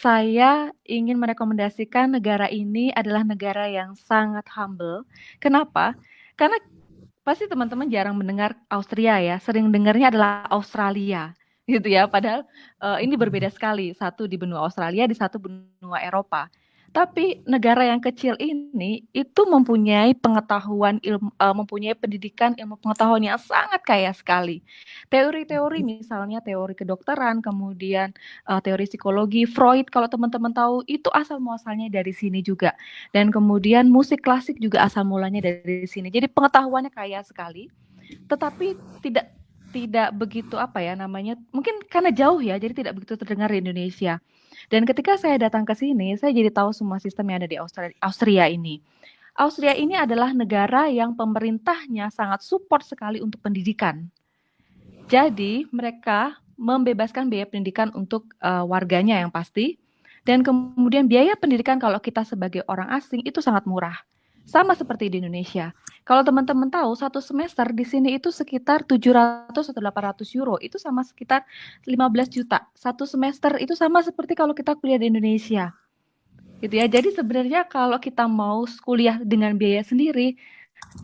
S4: saya ingin merekomendasikan negara ini adalah negara yang sangat humble. Kenapa? Karena pasti teman-teman jarang mendengar Austria ya, sering dengarnya adalah Australia gitu ya. Padahal ini berbeda sekali, satu di benua Australia, di satu benua Eropa. Tapi negara yang kecil ini itu mempunyai pengetahuan mempunyai pendidikan ilmu pengetahuan yang sangat kaya sekali. Teori-teori misalnya teori kedokteran, kemudian teori psikologi, Freud kalau teman-teman tahu itu asal muasalnya dari sini juga. Dan kemudian musik klasik juga asal mulanya dari sini. Jadi pengetahuannya kaya sekali. Tetapi tidak begitu mungkin karena jauh ya, jadi tidak begitu terdengar di Indonesia. Dan ketika saya datang ke sini, saya jadi tahu semua sistem yang ada di Austria ini. Austria ini adalah negara yang pemerintahnya sangat support sekali untuk pendidikan. Jadi mereka membebaskan biaya pendidikan untuk warganya yang pasti. Dan kemudian biaya pendidikan kalau kita sebagai orang asing itu sangat murah. Sama seperti di Indonesia. Kalau teman-teman tahu, satu semester di sini itu sekitar 700 atau 800 euro. Itu sama sekitar 15 juta. Satu semester itu sama seperti kalau kita kuliah di Indonesia. Gitu ya. Jadi sebenarnya kalau kita mau kuliah dengan biaya sendiri,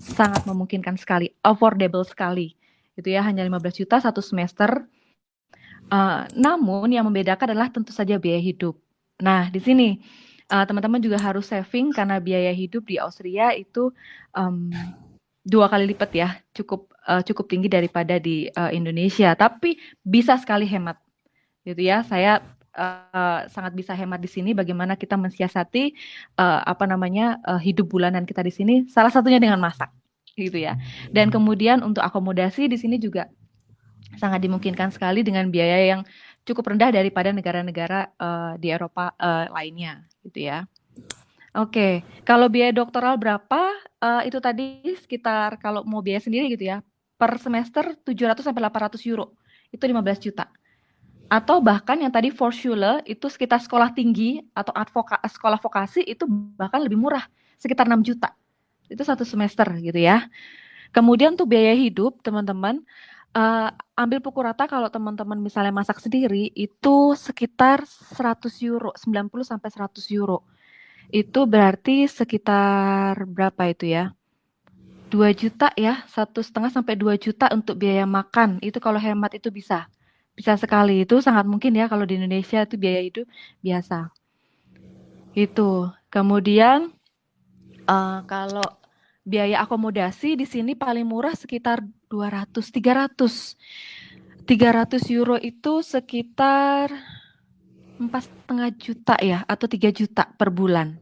S4: sangat memungkinkan sekali. Affordable sekali. Gitu ya, hanya 15 juta satu semester. Namun yang membedakan adalah tentu saja biaya hidup. Nah, di sini teman-teman juga harus saving karena biaya hidup di Austria itu 2 kali lipat ya, cukup tinggi daripada di Indonesia. Tapi bisa sekali hemat, gitu ya. Saya sangat bisa hemat di sini. Bagaimana kita mensiasati hidup bulanan kita di sini. Salah satunya dengan masak, gitu ya. Dan kemudian untuk akomodasi di sini juga sangat dimungkinkan sekali dengan biaya yang cukup rendah daripada negara-negara di Eropa lainnya, gitu ya. Oke, kalau biaya doktoral berapa? Itu tadi sekitar kalau mau biaya sendiri gitu ya, per semester 700 sampai 800 euro. Itu 15 juta. Atau bahkan yang tadi Vorschule itu sekitar sekolah tinggi atau sekolah vokasi itu bahkan lebih murah, sekitar 6 juta. Itu satu semester gitu ya. Kemudian untuk biaya hidup, teman-teman, ambil pukul rata kalau teman-teman misalnya masak sendiri itu sekitar 100 euro, 90 sampai 100 euro. Itu berarti sekitar berapa itu ya? 2 juta ya, 1,5 sampai 2 juta untuk biaya makan. Itu kalau hemat itu bisa. Bisa sekali. Itu sangat mungkin ya kalau di Indonesia itu biaya hidup biasa. Itu. Kemudian kalau biaya akomodasi di sini paling murah sekitar 300 euro itu sekitar 4,5 juta ya, atau 3 juta per bulan.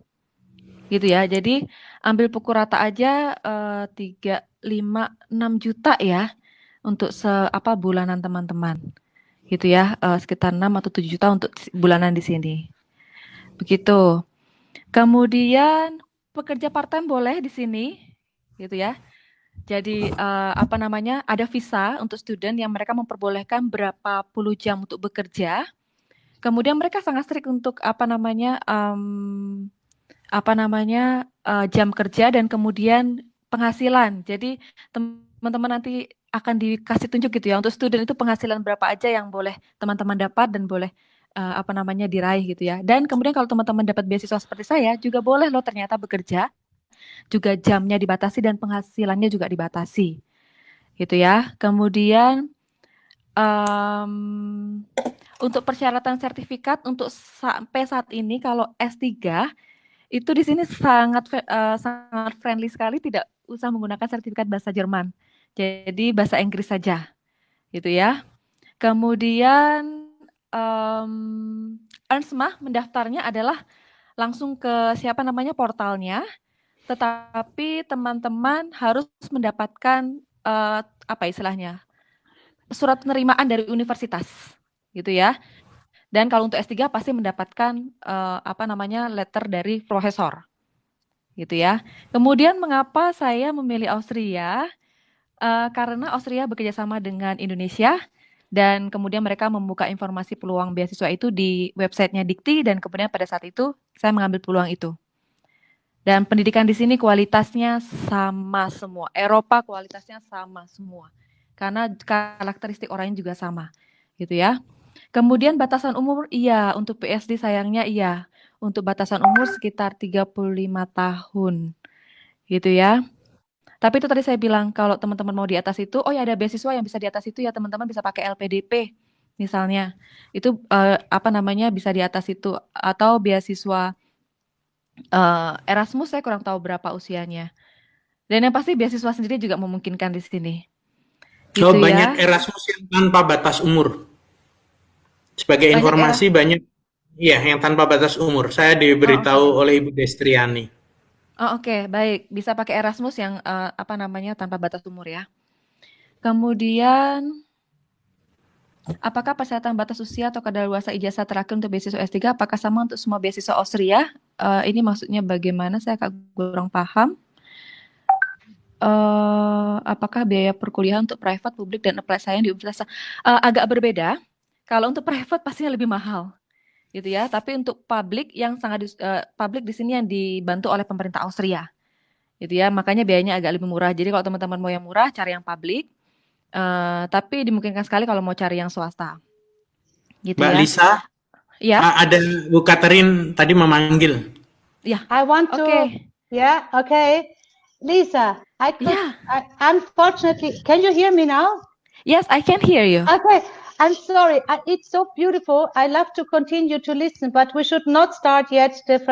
S4: Gitu ya, jadi ambil pukul rata aja 3, 5, 6 juta ya untuk bulanan teman-teman. Gitu ya, sekitar 6 atau 7 juta untuk bulanan di sini. Begitu. Kemudian pekerja part-time boleh di sini, gitu ya. Jadi ada visa untuk student yang mereka memperbolehkan berapa puluh jam untuk bekerja. Kemudian mereka sangat strict untuk jam kerja dan kemudian penghasilan. Jadi teman-teman nanti akan dikasih tunjuk gitu ya, untuk student itu penghasilan berapa aja yang boleh teman-teman dapat dan boleh diraih gitu ya. Dan kemudian kalau teman-teman dapat beasiswa seperti saya juga boleh loh ternyata bekerja, juga jamnya dibatasi dan penghasilannya juga dibatasi gitu ya. Kemudian untuk persyaratan sertifikat untuk sampai saat ini kalau S3 itu di sini sangat friendly sekali, tidak usah menggunakan sertifikat bahasa Jerman. Jadi bahasa Inggris saja. Gitu ya. Kemudian Ernstmah mendaftarnya adalah langsung ke siapa namanya portalnya, tetapi teman-teman harus mendapatkan apa istilahnya surat penerimaan dari universitas, gitu ya. Dan kalau untuk S3 pasti mendapatkan apa namanya letter dari profesor, gitu ya. Kemudian mengapa saya memilih Austria? Karena Austria bekerja sama dengan Indonesia dan kemudian mereka membuka informasi peluang beasiswa itu di websitenya Dikti dan kemudian pada saat itu saya mengambil peluang itu. Dan pendidikan di sini kualitasnya sama semua. Eropa kualitasnya sama semua. Karena karakteristik orangnya juga sama, gitu ya. Kemudian batasan umur, iya. Untuk PSD sayangnya iya. Untuk batasan umur sekitar 35 tahun, gitu ya. Tapi itu tadi saya bilang, kalau teman-teman mau di atas itu, oh ya ada beasiswa yang bisa di atas itu ya teman-teman bisa pakai LPDP, misalnya. Itu apa namanya bisa di atas itu. Atau beasiswa Erasmus saya kurang tahu berapa usianya. Dan yang pasti beasiswa sendiri juga memungkinkan di sini. Gitu
S1: Oh, banyak
S4: ya.
S1: Erasmus yang tanpa batas umur. Sebagai informasi banyak yang tanpa batas umur. Saya diberitahu oleh Ibu Destriani.
S4: Oh, oke, baik. Bisa pakai Erasmus yang apa namanya tanpa batas umur ya. Kemudian apakah persyaratan batas usia atau kadaluarsa ijazah terakhir untuk beasiswa S3 apakah sama untuk semua beasiswa Austria? Ini maksudnya bagaimana? Saya agak kurang paham. Apakah biaya perkuliahan untuk private, publik, dan apply sayang di universitas agak berbeda. Kalau untuk private pastinya lebih mahal, gitu ya. Tapi untuk publik yang sangat publik di sini yang dibantu oleh pemerintah Austria, gitu ya. Makanya biayanya agak lebih murah. Jadi kalau teman-teman mau yang murah, cari yang publik. Tapi dimungkinkan sekali kalau mau cari yang swasta, gitu
S1: Mbak
S4: ya.
S1: Lisa,
S4: ya.
S1: Ada Bu Katharina tadi memanggil.
S4: Ya.
S3: I want to. Yeah. Okay. Lisa, I could. Unfortunately, can you hear me now?
S4: Yes, I can hear you.
S3: Okay. I'm sorry. It's so beautiful. I love to continue to listen, but we should not start yet the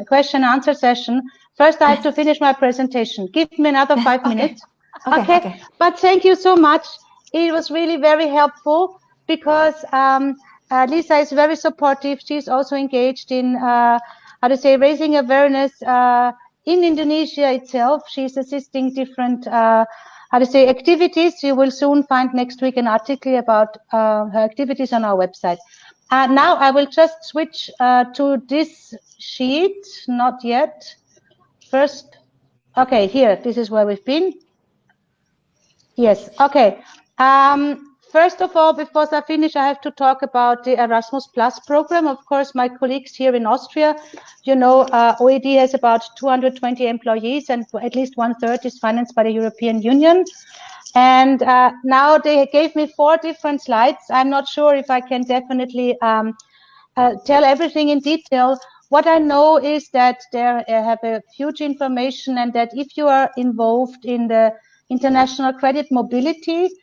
S3: question answer session. First, I have to finish my presentation. Give me another 5 minutes. Okay. But thank you so much. It was really very helpful because Lisa is very supportive. She's also engaged in raising awareness in Indonesia itself. She's assisting different activities. You will soon find next week an article about her activities on our website. Now I will just switch to this sheet. Not yet. First, okay, here. This is where we've been. Yes. Okay. First of all, before I finish, I have to talk about the Erasmus Plus program. Of course, my colleagues here in Austria, you know, OeAD has about 220 employees and at least 1/3 is financed by the European Union. And now they gave me 4 different slides. I'm not sure if I can definitely tell everything in detail. What I know is that they have a huge information and that if you are involved in the international credit mobility,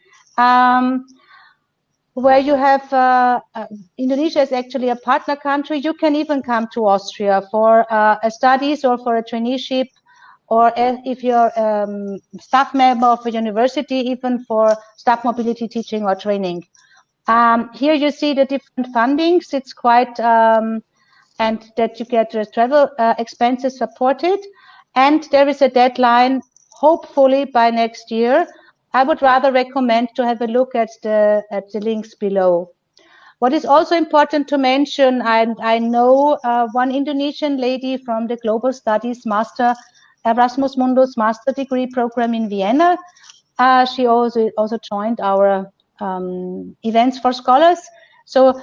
S3: where you have Indonesia is actually a partner country, you can even come to Austria for studies or for a traineeship, or if you're staff member of a university, even for staff mobility teaching or training. Here you see the different fundings. It's quite, and that you get travel expenses supported. And there is a deadline, hopefully by next year. I would rather recommend to have a look at the links below. What is also important to mention, I know one Indonesian lady from the Global Studies Master, Erasmus Mundus Master Degree Program in Vienna. She also joined our events for scholars. So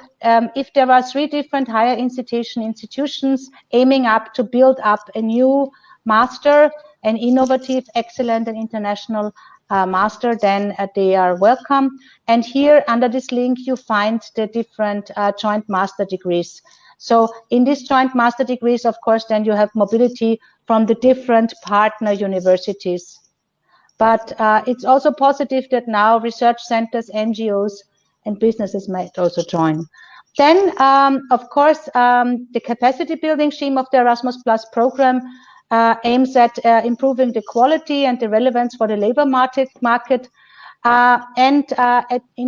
S3: if there are 3 different higher institutions aiming up to build up a new master, an innovative, excellent, and international master, then they are welcome. And here under this link, you find the different joint master degrees. So in these joint master degrees, of course, then you have mobility from the different partner universities. But it's also positive that now research centers, NGOs, and businesses might also join. Then, of course, the capacity building scheme of the Erasmus Plus program aims at improving the quality and the relevance for the labor market. In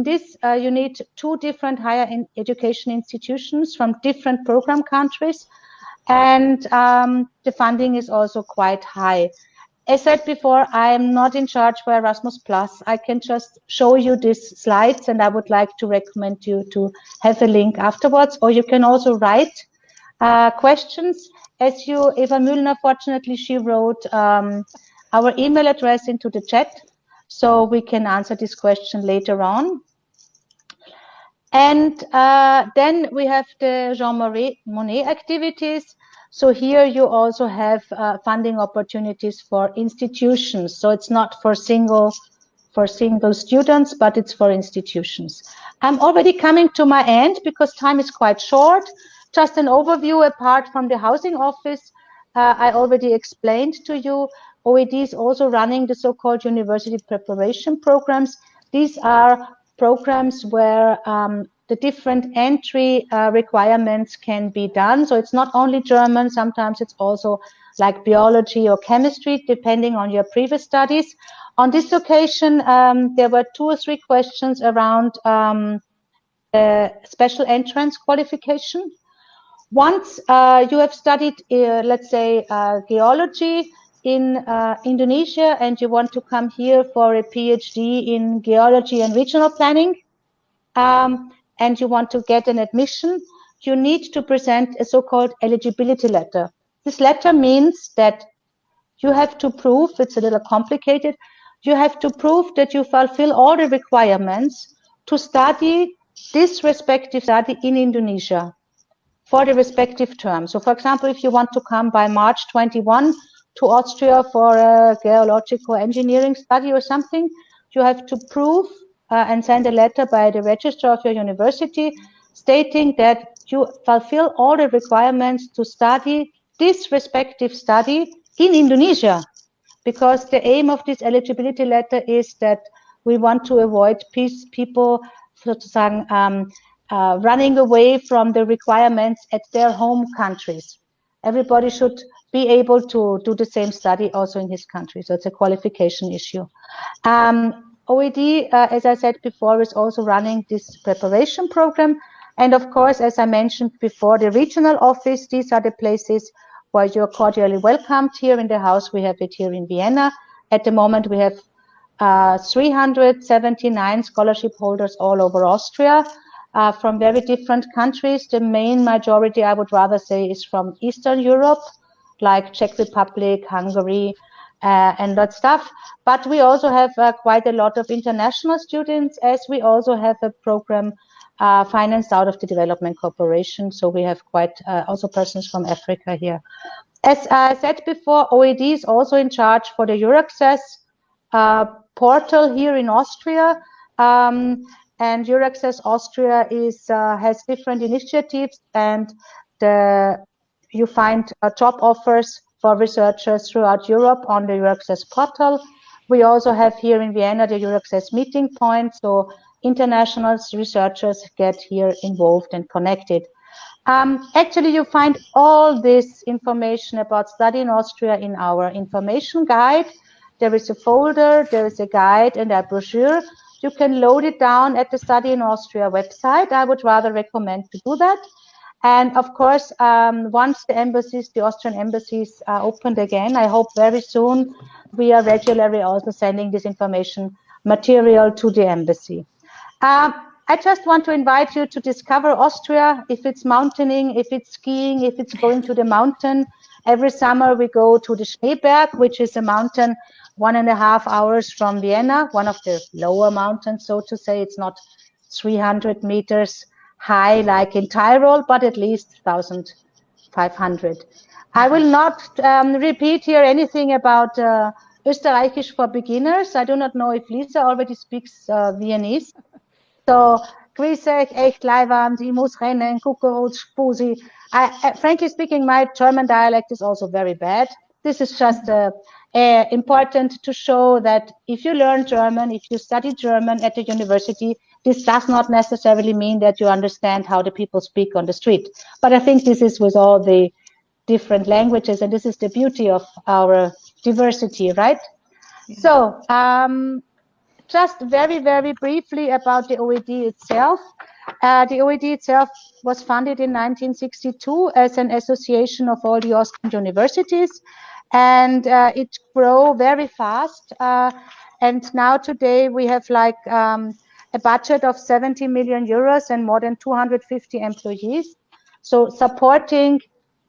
S3: this, you need 2 different higher education institutions from different program countries, and the funding is also quite high. As said before, I am not in charge for Erasmus+. I can just show you these slides, and I would like to recommend you to have a link afterwards, or you can also write questions. As you, Eva Müllner, fortunately, she wrote our email address into the chat, so we can answer this question later on. And then we have the Jean Monnet activities. So here you also have funding opportunities for institutions. So it's not for single students, but it's for institutions. I'm already coming to my end because time is quite short. Just an overview apart from the housing office. I already explained to you, OeAD is also running the so-called university preparation programs. These are programs where the different entry requirements can be done. So it's not only German, sometimes it's also like biology or chemistry, depending on your previous studies. On this occasion, there were 2 or 3 questions around the special entrance qualification. Once you have studied, let's say, geology in Indonesia, and you want to come here for a PhD in geology and regional planning, and you want to get an admission, you need to present a so-called eligibility letter. This letter means that you have to prove, it's a little complicated, you have to prove that you fulfill all the requirements to study this respective study in Indonesia for the respective term. So for example, if you want to come by March 21 to Austria for a geological engineering study or something, you have to prove and send a letter by the registrar of your university stating that you fulfill all the requirements to study this respective study in Indonesia, because the aim of this eligibility letter is that we want to avoid people sozusagen running away from the requirements at their home countries. Everybody should be able to do the same study also in his country. So it's a qualification issue. OeAD, as I said before, is also running this preparation program. And of course, as I mentioned before, the regional office, these are the places where you're cordially welcomed. Here in the house, we have it here in Vienna. At the moment, we have 379 scholarship holders all over Austria from very different countries. The main majority, I would rather say, is from Eastern Europe, like Czech Republic, Hungary, and that stuff. But we also have quite a lot of international students, as we also have a program financed out of the Development Corporation. So we have quite also persons from Africa here. As I said before, OeAD is also in charge for the EURAccess portal here in Austria. And EURAccess Austria has different initiatives, and you find job offers for researchers throughout Europe on the EURAccess portal. We also have here in Vienna the EURAccess meeting point, so international researchers get here involved and connected. Actually, you find all this information about Study in Austria in our information guide. There is a folder, there is a guide and a brochure. You can load it down at the Study in Austria website. I would rather recommend to do that. And of course, once the Austrian embassies are opened again, I hope very soon, we are regularly also sending this information material to the embassy. I just want to invite you to discover Austria, if it's mountaining, if it's skiing, if it's going to the mountain. Every summer we go to the Schneeberg, which is a mountain 1.5 hours from Vienna, one of the lower mountains, so to say. It's not 300 meters high like in Tyrol, but at least 1,500. I will not repeat here anything about Österreichisch for beginners. I do not know if Lisa already speaks Viennese. So, grüß euch, echt Leiwand, ich muss rennen, Kukuruz, Spusi. Frankly speaking, my German dialect is also very bad. This is just important to show that if you learn German, if you study German at the university, this does not necessarily mean that you understand how the people speak on the street. But I think this is with all the different languages, and this is the beauty of our diversity, right? Yeah. So, just very, very briefly about the OeD itself. The OeD itself was founded in 1962 as an association of all the Austrian universities, and it grew very fast. And now today we have like a budget of 70 million euros and more than 250 employees. So supporting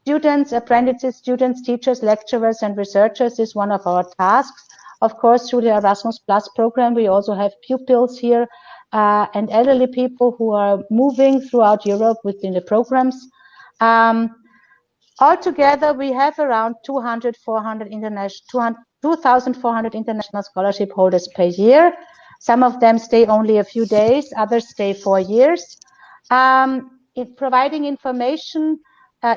S3: students, apprentices, students, teachers, lecturers, and researchers is one of our tasks. Of course, through the Erasmus Plus program, we also have pupils here and elderly people who are moving throughout Europe within the programs. Altogether, we have around 2,400 international scholarship holders per year. Some of them stay only a few days, others stay 4 years. Providing information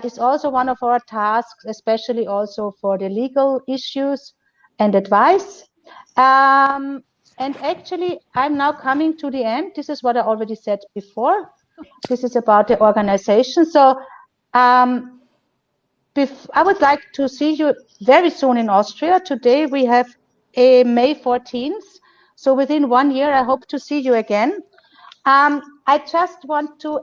S3: is also one of our tasks, especially also for the legal issues and advice. And actually, I'm now coming to the end. This is what I already said before. This is about the organization. So I would like to see you very soon in Austria. Today we have a May 14th. So within 1 year, I hope to see you again. I just want to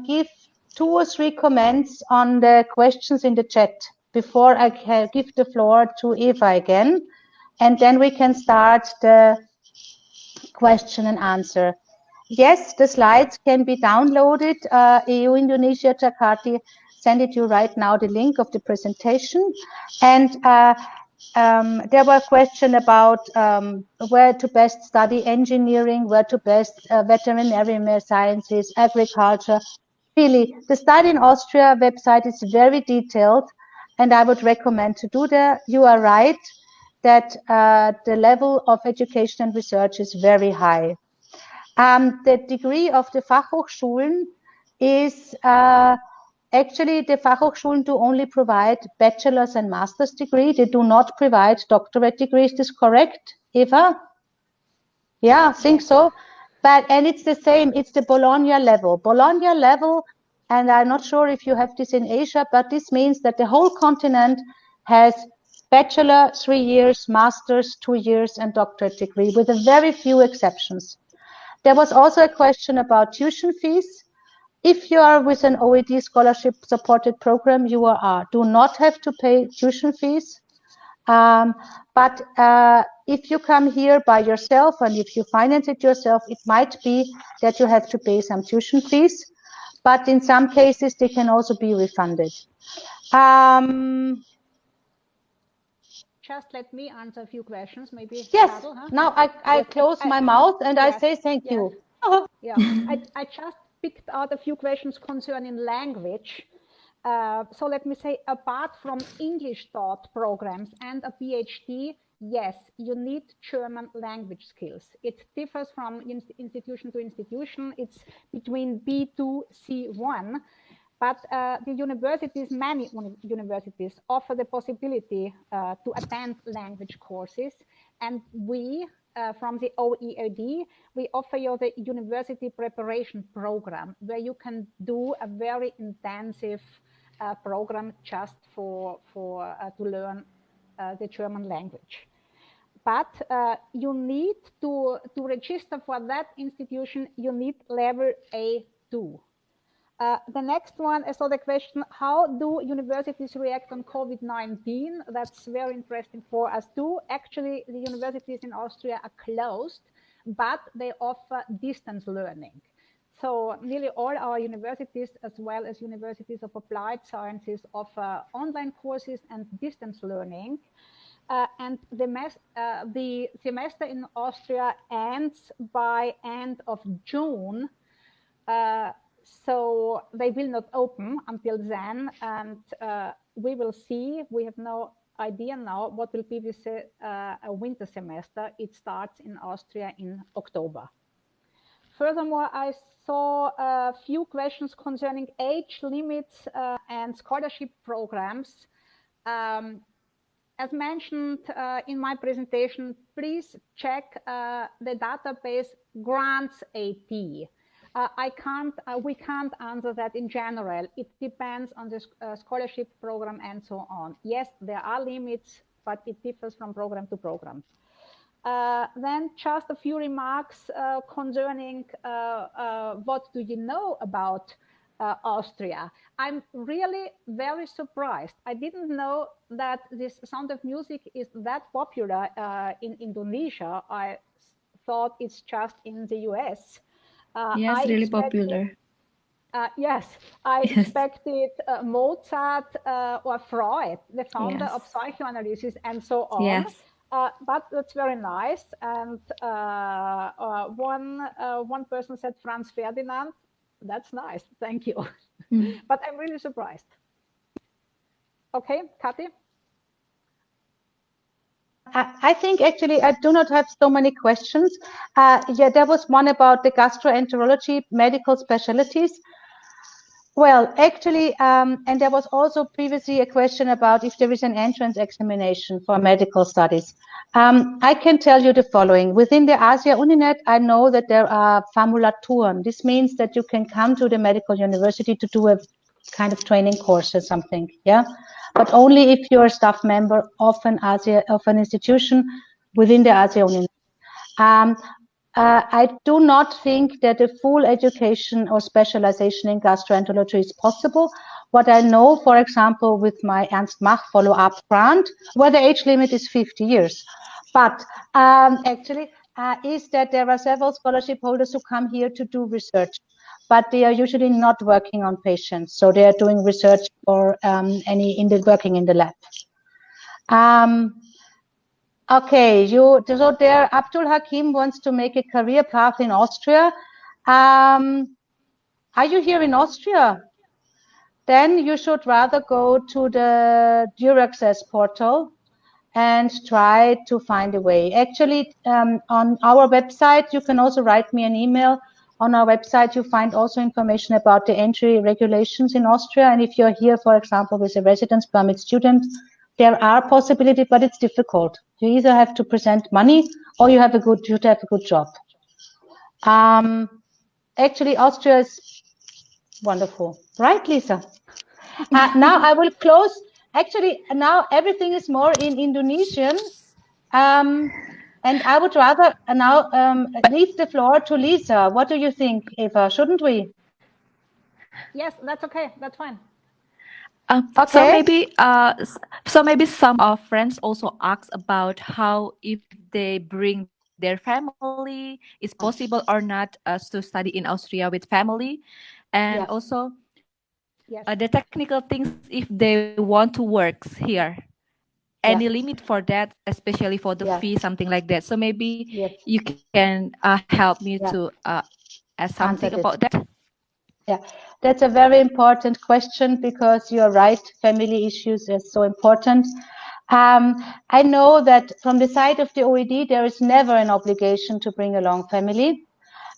S3: give 2 or 3 comments on the questions in the chat before I give the floor to Eva again. And then we can start the question and answer. Yes, the slides can be downloaded. EU Indonesia Jakarta send it you right now, the link of the presentation. And there were questions about where to best study engineering, where to best veterinary sciences, agriculture. Really, the Study in Austria website is very detailed, and I would recommend to do that. You are right that the level of education and research is very high. The degree of the Fachhochschulen is actually the Fachhochschulen do only provide bachelor's and master's degree. They do not provide doctorate degrees. Is this correct, Eva? Yeah, I think so. And it's the same. It's the Bologna level. Bologna level, and I'm not sure if you have this in Asia, but this means that the whole continent has bachelor 3 years, master's 2 years, and doctorate degree, with a very few exceptions. There was also a question about tuition fees. If you are with an OeD scholarship supported program, you do not have to pay tuition fees. But if you come here by yourself and if you finance it yourself, it might be that you have to pay some tuition fees. But in some cases, they can also be refunded.
S2: Just let me answer a few questions, maybe.
S3: Yes,
S2: Carol, huh?
S3: now I close my mouth and I say thank you.
S2: Yeah, I just picked out a few questions concerning language. So let me say, apart from English taught programs and a PhD, yes, you need German language skills. It differs from institution to institution. It's between B2, C1. But the universities, many universities, offer the possibility to attend language courses. And we, from the OeAD, we offer you the university preparation program, where you can do a very intensive program just to learn the German language. But you need to register for that institution, you need level A2. The next one, so the question, how do universities react on COVID-19? That's very interesting for us too. Actually, the universities in Austria are closed, but they offer distance learning. So nearly all our universities, as well as universities of applied sciences, offer online courses and distance learning. And the semester in Austria ends by end of June. So they will not open until then, and we will see. We have no idea now what will be this a winter semester. It starts in Austria in October. Furthermore, I saw a few questions concerning age limits and scholarship programs. As mentioned in my presentation, please check the database Grants.at. We can't answer that in general. It depends on the scholarship program and so on. Yes, there are limits, but it differs from program to program. Then just a few remarks concerning what do you know about Austria. I'm really very surprised. I didn't know that this Sound of Music is that popular in Indonesia. I thought it's just in the US.
S4: Yes, really popular.
S2: Yes, I
S4: Yes.
S2: expected Mozart or Freud, the founder of
S4: Yes.
S2: psychoanalysis, and so on.
S4: Yes.
S2: But that's very nice. And one person said Franz Ferdinand. That's nice. Thank you. But I'm really surprised. Okay, Kathy?
S3: I think actually I do not have so many questions. Yeah, there was one about the gastroenterology medical specialties. Well, actually, and there was also previously a question about if there is an entrance examination for medical studies. I can tell you the following. Within the Asia Uninet, I know that there are Formulaturen. This means that you can come to the medical university to do a kind of training course or something, yeah? But only if you're a staff member of an institution within the Asia Uninet. I do not think that a full education or specialization in gastroenterology is possible. What I know, for example, with my Ernst Mach follow-up grant, where the age limit is 50 years. But actually, is that there are several scholarship holders who come here to do research, but they are usually not working on patients. So they are doing research or working in the lab. Okay, so there Abdul Hakim wants to make a career path in Austria. Are you here in Austria? Then you should rather go to the Duraccess portal and try to find a way. Actually, on our website, you can also write me an email. On our website, you find also information about the entry regulations in Austria. And if you're here, for example, with a residence permit student, there are possibilities, but it's difficult. You either have to present money or you have a good job. Actually, Austria is wonderful, right, Lisa? Now I will close. Actually, now everything is more in Indonesian. And I would rather now leave the floor to Lisa. What do you think, Eva? Shouldn't we?
S2: Yes, that's okay. That's fine.
S3: Okay.
S4: So maybe some of friends also ask about how if they bring their family, is possible or not to study in Austria with family, and
S3: Yeah.
S4: also
S2: Yes.
S4: the technical things if they want to work here. Any
S3: Yeah.
S4: limit for that, especially for the
S3: Yeah.
S4: fee, something like that. So maybe
S3: Yes.
S4: you can help me
S3: Yeah.
S4: to ask something
S3: Answered
S4: about
S3: it.
S4: that.
S3: Yeah, that's a very important question because you're right. Family issues are so important. I know that from the side of the OeD, there is never an obligation to bring along family.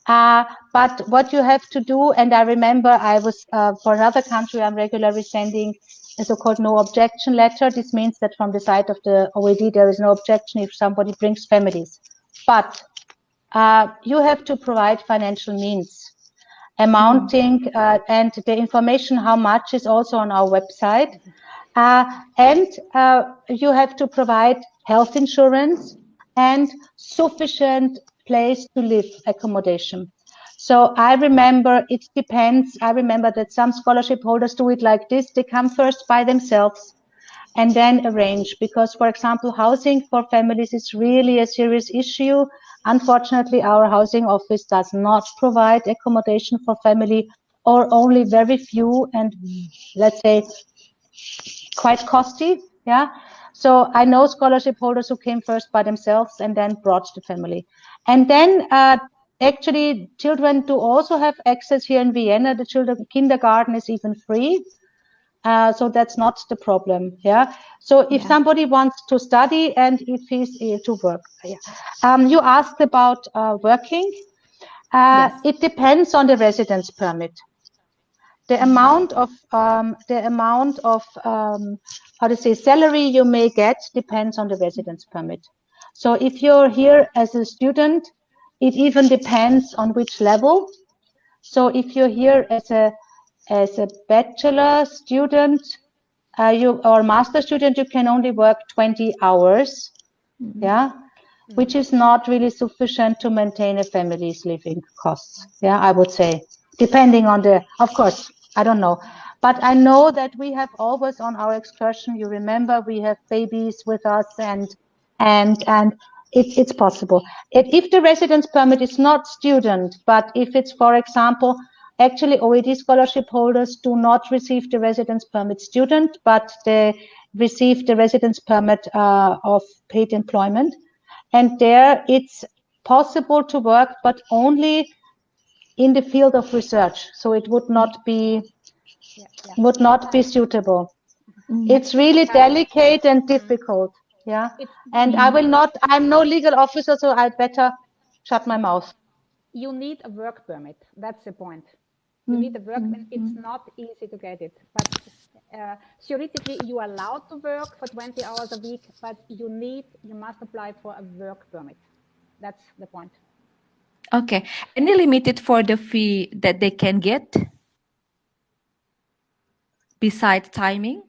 S3: But what you have to do, and I remember I was for another country, I'm regularly sending a so-called no objection letter. This means that from the side of the OeD, there is no objection if somebody brings families. But you have to provide financial means amounting and the information how much is also on our website. And you have to provide health insurance and sufficient place to live accommodation. So I remember it depends. I remember that some scholarship holders do it like this. They come first by themselves and then arrange, because, for example, housing for families is really a serious issue. Unfortunately, our housing office does not provide accommodation for family, or only very few, and let's say quite costly. Yeah. So I know scholarship holders who came first by themselves and then brought the family. And then actually children do also have access here in Vienna. The children kindergarten is even free. So that's not the problem. Yeah. So if somebody wants to study and if he's to work, you asked about working.
S4: Yes.
S3: It depends on the residence permit. The amount of salary you may get depends on the residence permit. So if you're here as a student, it even depends on which level. So if you're here as a bachelor student, or master student, you can only work 20 hours. Yeah. which is not really sufficient to maintain a family's living costs. Yeah, I would say, depending on of course, I don't know. But I know that we have always on our excursion, you remember, we have babies with us and it's possible. If the residence permit is not student, but if it's, for example, actually OeAD scholarship holders do not receive the residence permit student, but they receive the residence permit of paid employment. And there it's possible to work, but only in the field of research. So it would not be suitable. It's really delicate and difficult. Yeah. And I'm no legal officer, so I'd better shut my mouth.
S2: You need a work permit. That's the point. You need a work permit. It's not easy to get it. But theoretically, you are allowed to work for 20 hours a week, but you must apply for a work permit. That's the point.
S4: Okay. Any limited for the fee that they can get besides timing?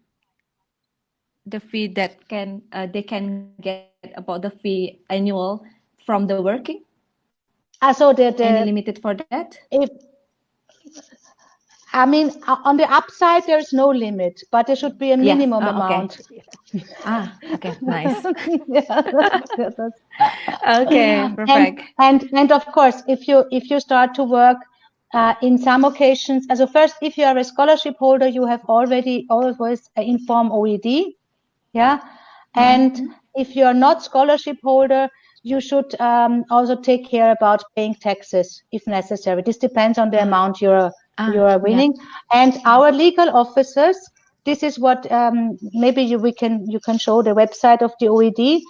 S4: The fee that they can get about the fee annual from the working?
S3: So
S4: any limited for that?
S3: I mean, on the upside, there's no limit, but there should be a minimum amount.
S4: Okay, nice.
S3: Yeah,
S4: okay, perfect.
S3: And of course, if you start to work in some occasions, so first, if you are a scholarship holder, you have always informed OeAD. Yeah, and if you are not scholarship holder, you should also take care about paying taxes if necessary. This depends on the amount you're winning. And our legal officers, this is what maybe you can show the website of the OeAD.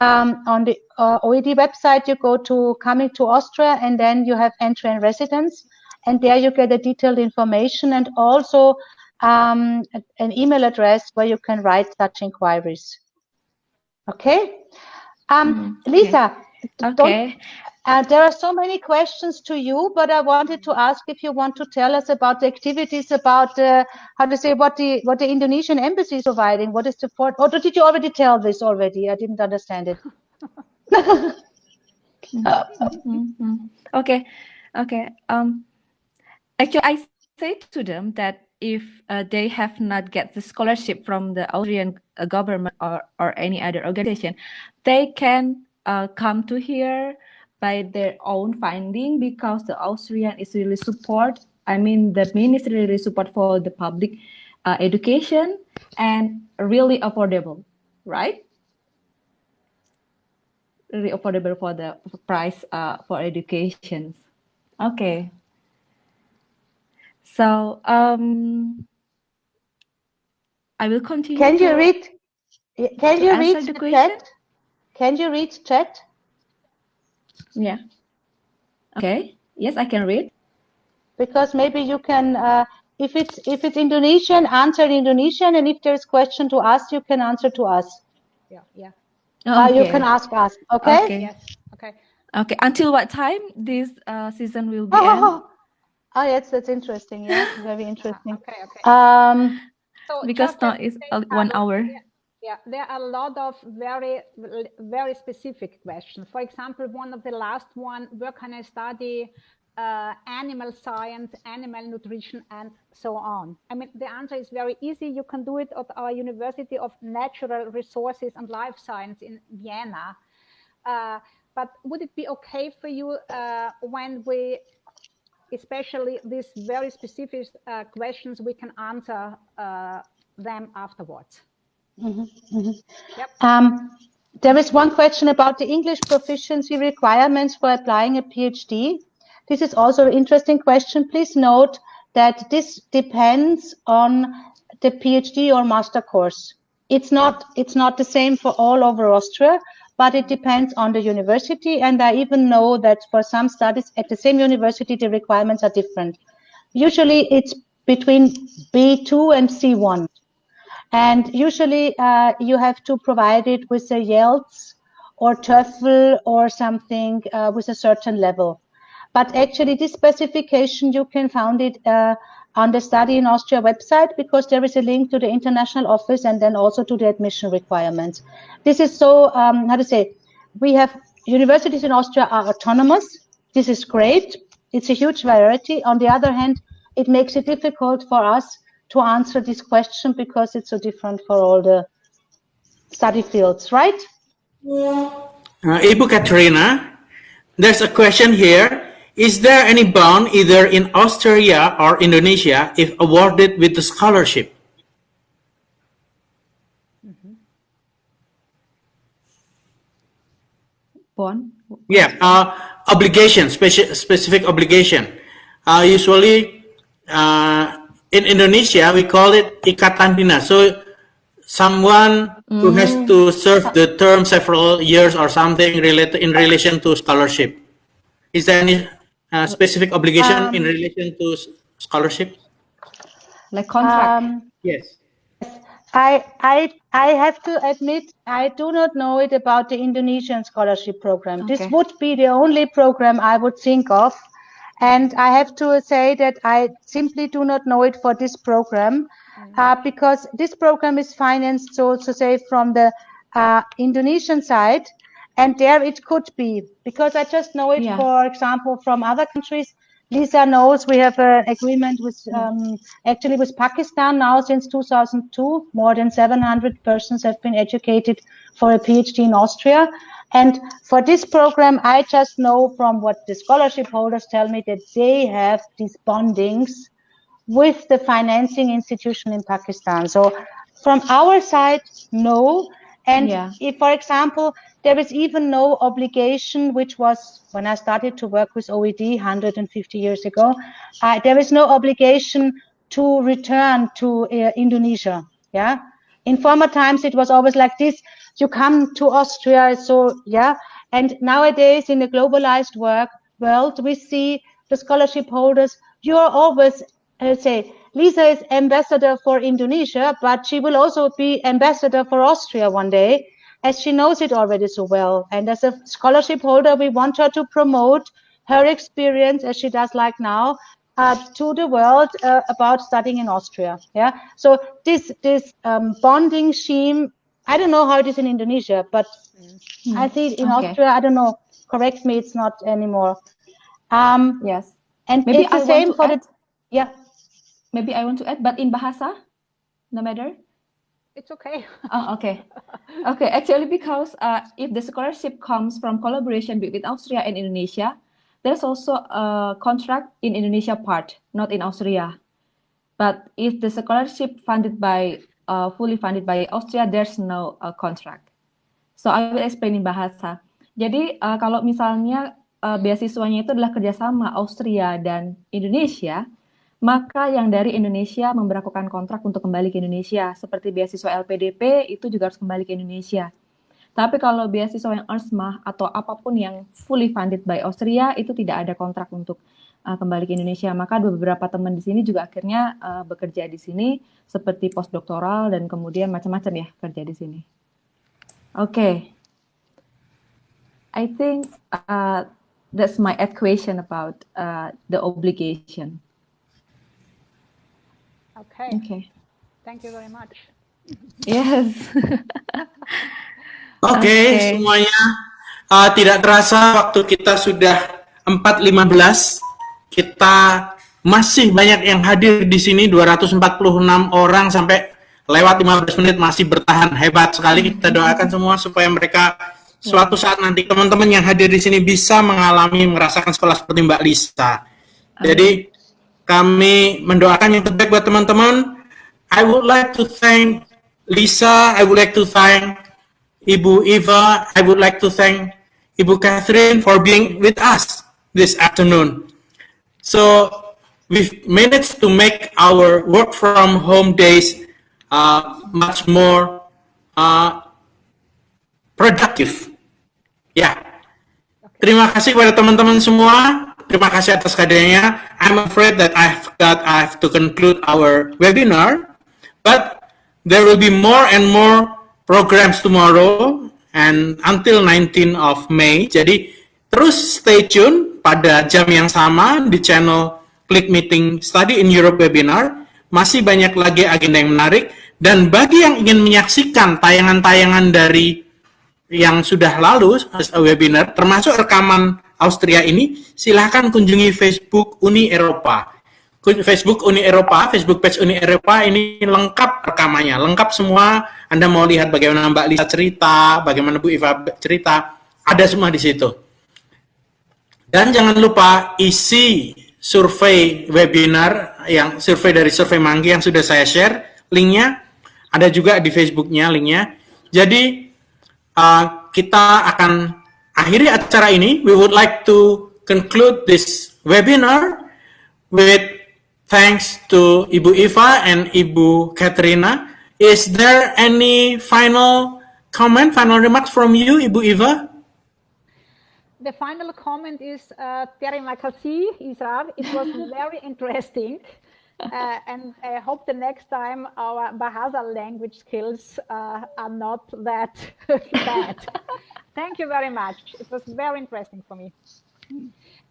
S3: On the OeAD website, you go to coming to Austria, and then you have entry and residence, and there you get the detailed information and also an email address where you can write such inquiries. Okay. Lisa,
S4: okay.
S3: There are so many questions to you, but I wanted to ask if you want to tell us about the activities, about what the Indonesian embassy is providing. What is the or did you already tell this already? I didn't understand it.
S4: Okay. Actually, I say to them that if they have not get the scholarship from the Austrian government or any other organization, they can come to here by their own finding, because the Austrian is really support. I mean, the ministry really support for the public education and really affordable, right? Really affordable for the price for education. Okay. So I will continue.
S3: Can you read? Can you read
S4: the question?
S3: Chat? Can you read chat?
S4: Yeah. Okay. Yes, I can read.
S3: Because maybe you can, if it's Indonesian, answer in Indonesian, and if there's question to us, you can answer to us.
S2: Yeah.
S4: Okay.
S3: You can ask us. Okay.
S4: Okay.
S2: Yes. Okay.
S4: Okay. Until what time this season will be end?
S3: Oh, yes, that's interesting. Yeah, very interesting.
S2: Okay.
S3: So
S4: because now it's 1 hour.
S2: Yeah, there are a lot of very, very specific questions. For example, one of the last one, where can I study animal science, animal nutrition, and so on? I mean, the answer is very easy. You can do it at our University of Natural Resources and Life Science in Vienna. But would it be okay for you when we, especially these very specific questions, we can answer them afterwards? Yep.
S3: There is one question about the English proficiency requirements for applying a PhD. This is also an interesting question. Please note that this depends on the PhD or master course. It's not the same for all over Austria, but it depends on the university. And I even know that for some studies at the same university, the requirements are different. Usually it's between B2 and C1. And usually you have to provide it with a IELTS or TOEFL or something with a certain level. But actually this specification, you can find it on the Study in Austria website, because there is a link to the international office and then also to the admission requirements. This is so, we have universities in Austria are autonomous. This is great. It's a huge variety. On the other hand, it makes it difficult for us to answer this question because it's so different for all the study fields, right?
S1: Ibu Katharina, there's a question here. Is there any bond either in Austria or Indonesia if awarded with the scholarship?
S4: Bond?
S1: Yeah, obligation, specific obligation. Usually in Indonesia we call it ikatan dinas. So someone who has to serve the term several years or something related in relation to scholarship. Is there any specific obligation in relation to scholarship?
S4: Like contract?
S1: Yes.
S3: I have to admit, I do not know it about the Indonesian scholarship program.
S4: Okay.
S3: This would be the only program I would think of. And I have to say that I simply do not know it for this program because this program is financed, so to say, from the Indonesian side. And there it could be, because I just know it, for example, from other countries. Lisa knows we have an agreement with actually with Pakistan now since 2002. More than 700 persons have been educated for a PhD in Austria. And for this program, I just know from what the scholarship holders tell me that they have these bondings with the financing institution in Pakistan. So from our side, no. And if, for example, there is even no obligation, which was when I started to work with OeAD 150 years ago, there is no obligation to return to Indonesia. Yeah. In former times, it was always like this. You come to Austria. So, yeah. And nowadays, in the globalized world, we see the scholarship holders, you are always, say, Lisa is ambassador for Indonesia, but she will also be ambassador for Austria one day, as she knows it already so well. And as a scholarship holder, we want her to promote her experience, as she does like now, to the world about studying in Austria. Yeah. So this bonding scheme, I don't know how it is in Indonesia, but I see it in Austria. I don't know. Correct me, it's not anymore.
S4: Yes.
S3: And
S4: Maybe
S3: it's the same for the. Yeah.
S4: Maybe I want to add, but in bahasa, no matter.
S2: It's okay.
S4: Oh, okay. Okay, actually, because if the scholarship comes from collaboration between Austria and Indonesia, there's also a contract in Indonesia part, not in Austria. But if the scholarship funded by fully funded by Austria, there's no contract. So I will explain in bahasa. Jadi kalau misalnya beasiswanya itu adalah kerjasama Austria dan Indonesia, maka yang dari Indonesia memberlakukan kontrak untuk kembali ke Indonesia. Seperti beasiswa LPDP itu juga harus kembali ke Indonesia. Tapi kalau beasiswa yang ERSMA atau apapun yang fully funded by Austria itu tidak ada kontrak untuk kembali ke Indonesia. Maka beberapa teman di sini juga akhirnya bekerja di sini seperti postdoktoral dan kemudian macam-macam ya kerja di sini. Okay. I think that's my equation about the obligation.
S2: Okay. Thank you very much.
S4: Yes.
S1: Oke, semuanya tidak terasa waktu kita sudah 4:15. Kita masih banyak yang hadir di sini, 246 orang sampai lewat 15 menit masih bertahan. Hebat sekali. Kita doakan semua supaya mereka suatu saat nanti teman-teman yang hadir di sini bisa merasakan sekolah seperti Mbak Lisa. Jadi kami mendoakan yang terbaik buat teman-teman. I would like to thank Lisa, I would like to thank Ibu Eva, I would like to thank Ibu Catherine for being with us this afternoon. So we've managed to make our work from home days much more productive. Ya, terima kasih kepada teman-teman semua. Terima kasih atas kehadirannya. I'm afraid that I have to conclude our webinar, but there will be more and more programs tomorrow and until 19 of May. Jadi terus stay tune pada jam yang sama di channel Click Meeting Study in Europe webinar. Masih banyak lagi agenda yang menarik, dan bagi yang ingin menyaksikan tayangan-tayangan dari yang sudah lalu webinar, termasuk rekaman Austria ini, silahkan kunjungi Facebook Uni Eropa. Facebook Uni Eropa, Facebook page Uni Eropa ini lengkap rekamannya, lengkap semua. Anda mau lihat bagaimana Mbak Lisa cerita, bagaimana Bu Iva cerita, ada semua di situ. Dan jangan lupa isi survei webinar, yang survei dari Survei Manggi yang sudah saya share, linknya ada juga di Facebooknya linknya. Jadi kita akan akhiri acara ini. We would like to conclude this webinar with thanks to Ibu Iva and Ibu Katharina. Is there any final comment, final remarks from you, Ibu Iva?
S2: The final comment is terima kasih, Israr. It was very interesting. And I hope the next time our Bahasa language skills are not that bad. Thank you very much. It was very interesting for me.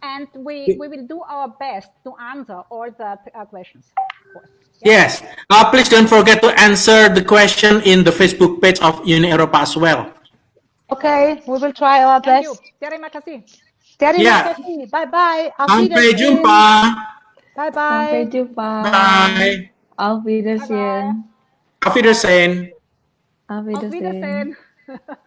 S2: And we will do our best to answer all the questions. Of course.
S1: Yes. Please don't forget to answer the question in the Facebook page of Uni Eropa as well.
S3: Okay, we will try our
S2: Thank
S3: best.
S2: you. Terima kasih.
S3: Terima kasih. Bye-bye.
S1: Sampai jumpa.
S3: Bye-bye.
S4: Sampai jumpa.
S1: Bye.
S4: Auf Wiedersehen.
S1: Auf Wiedersehen.
S4: Auf
S2: Auf
S4: Wiedersehen.
S2: Wiedersehen.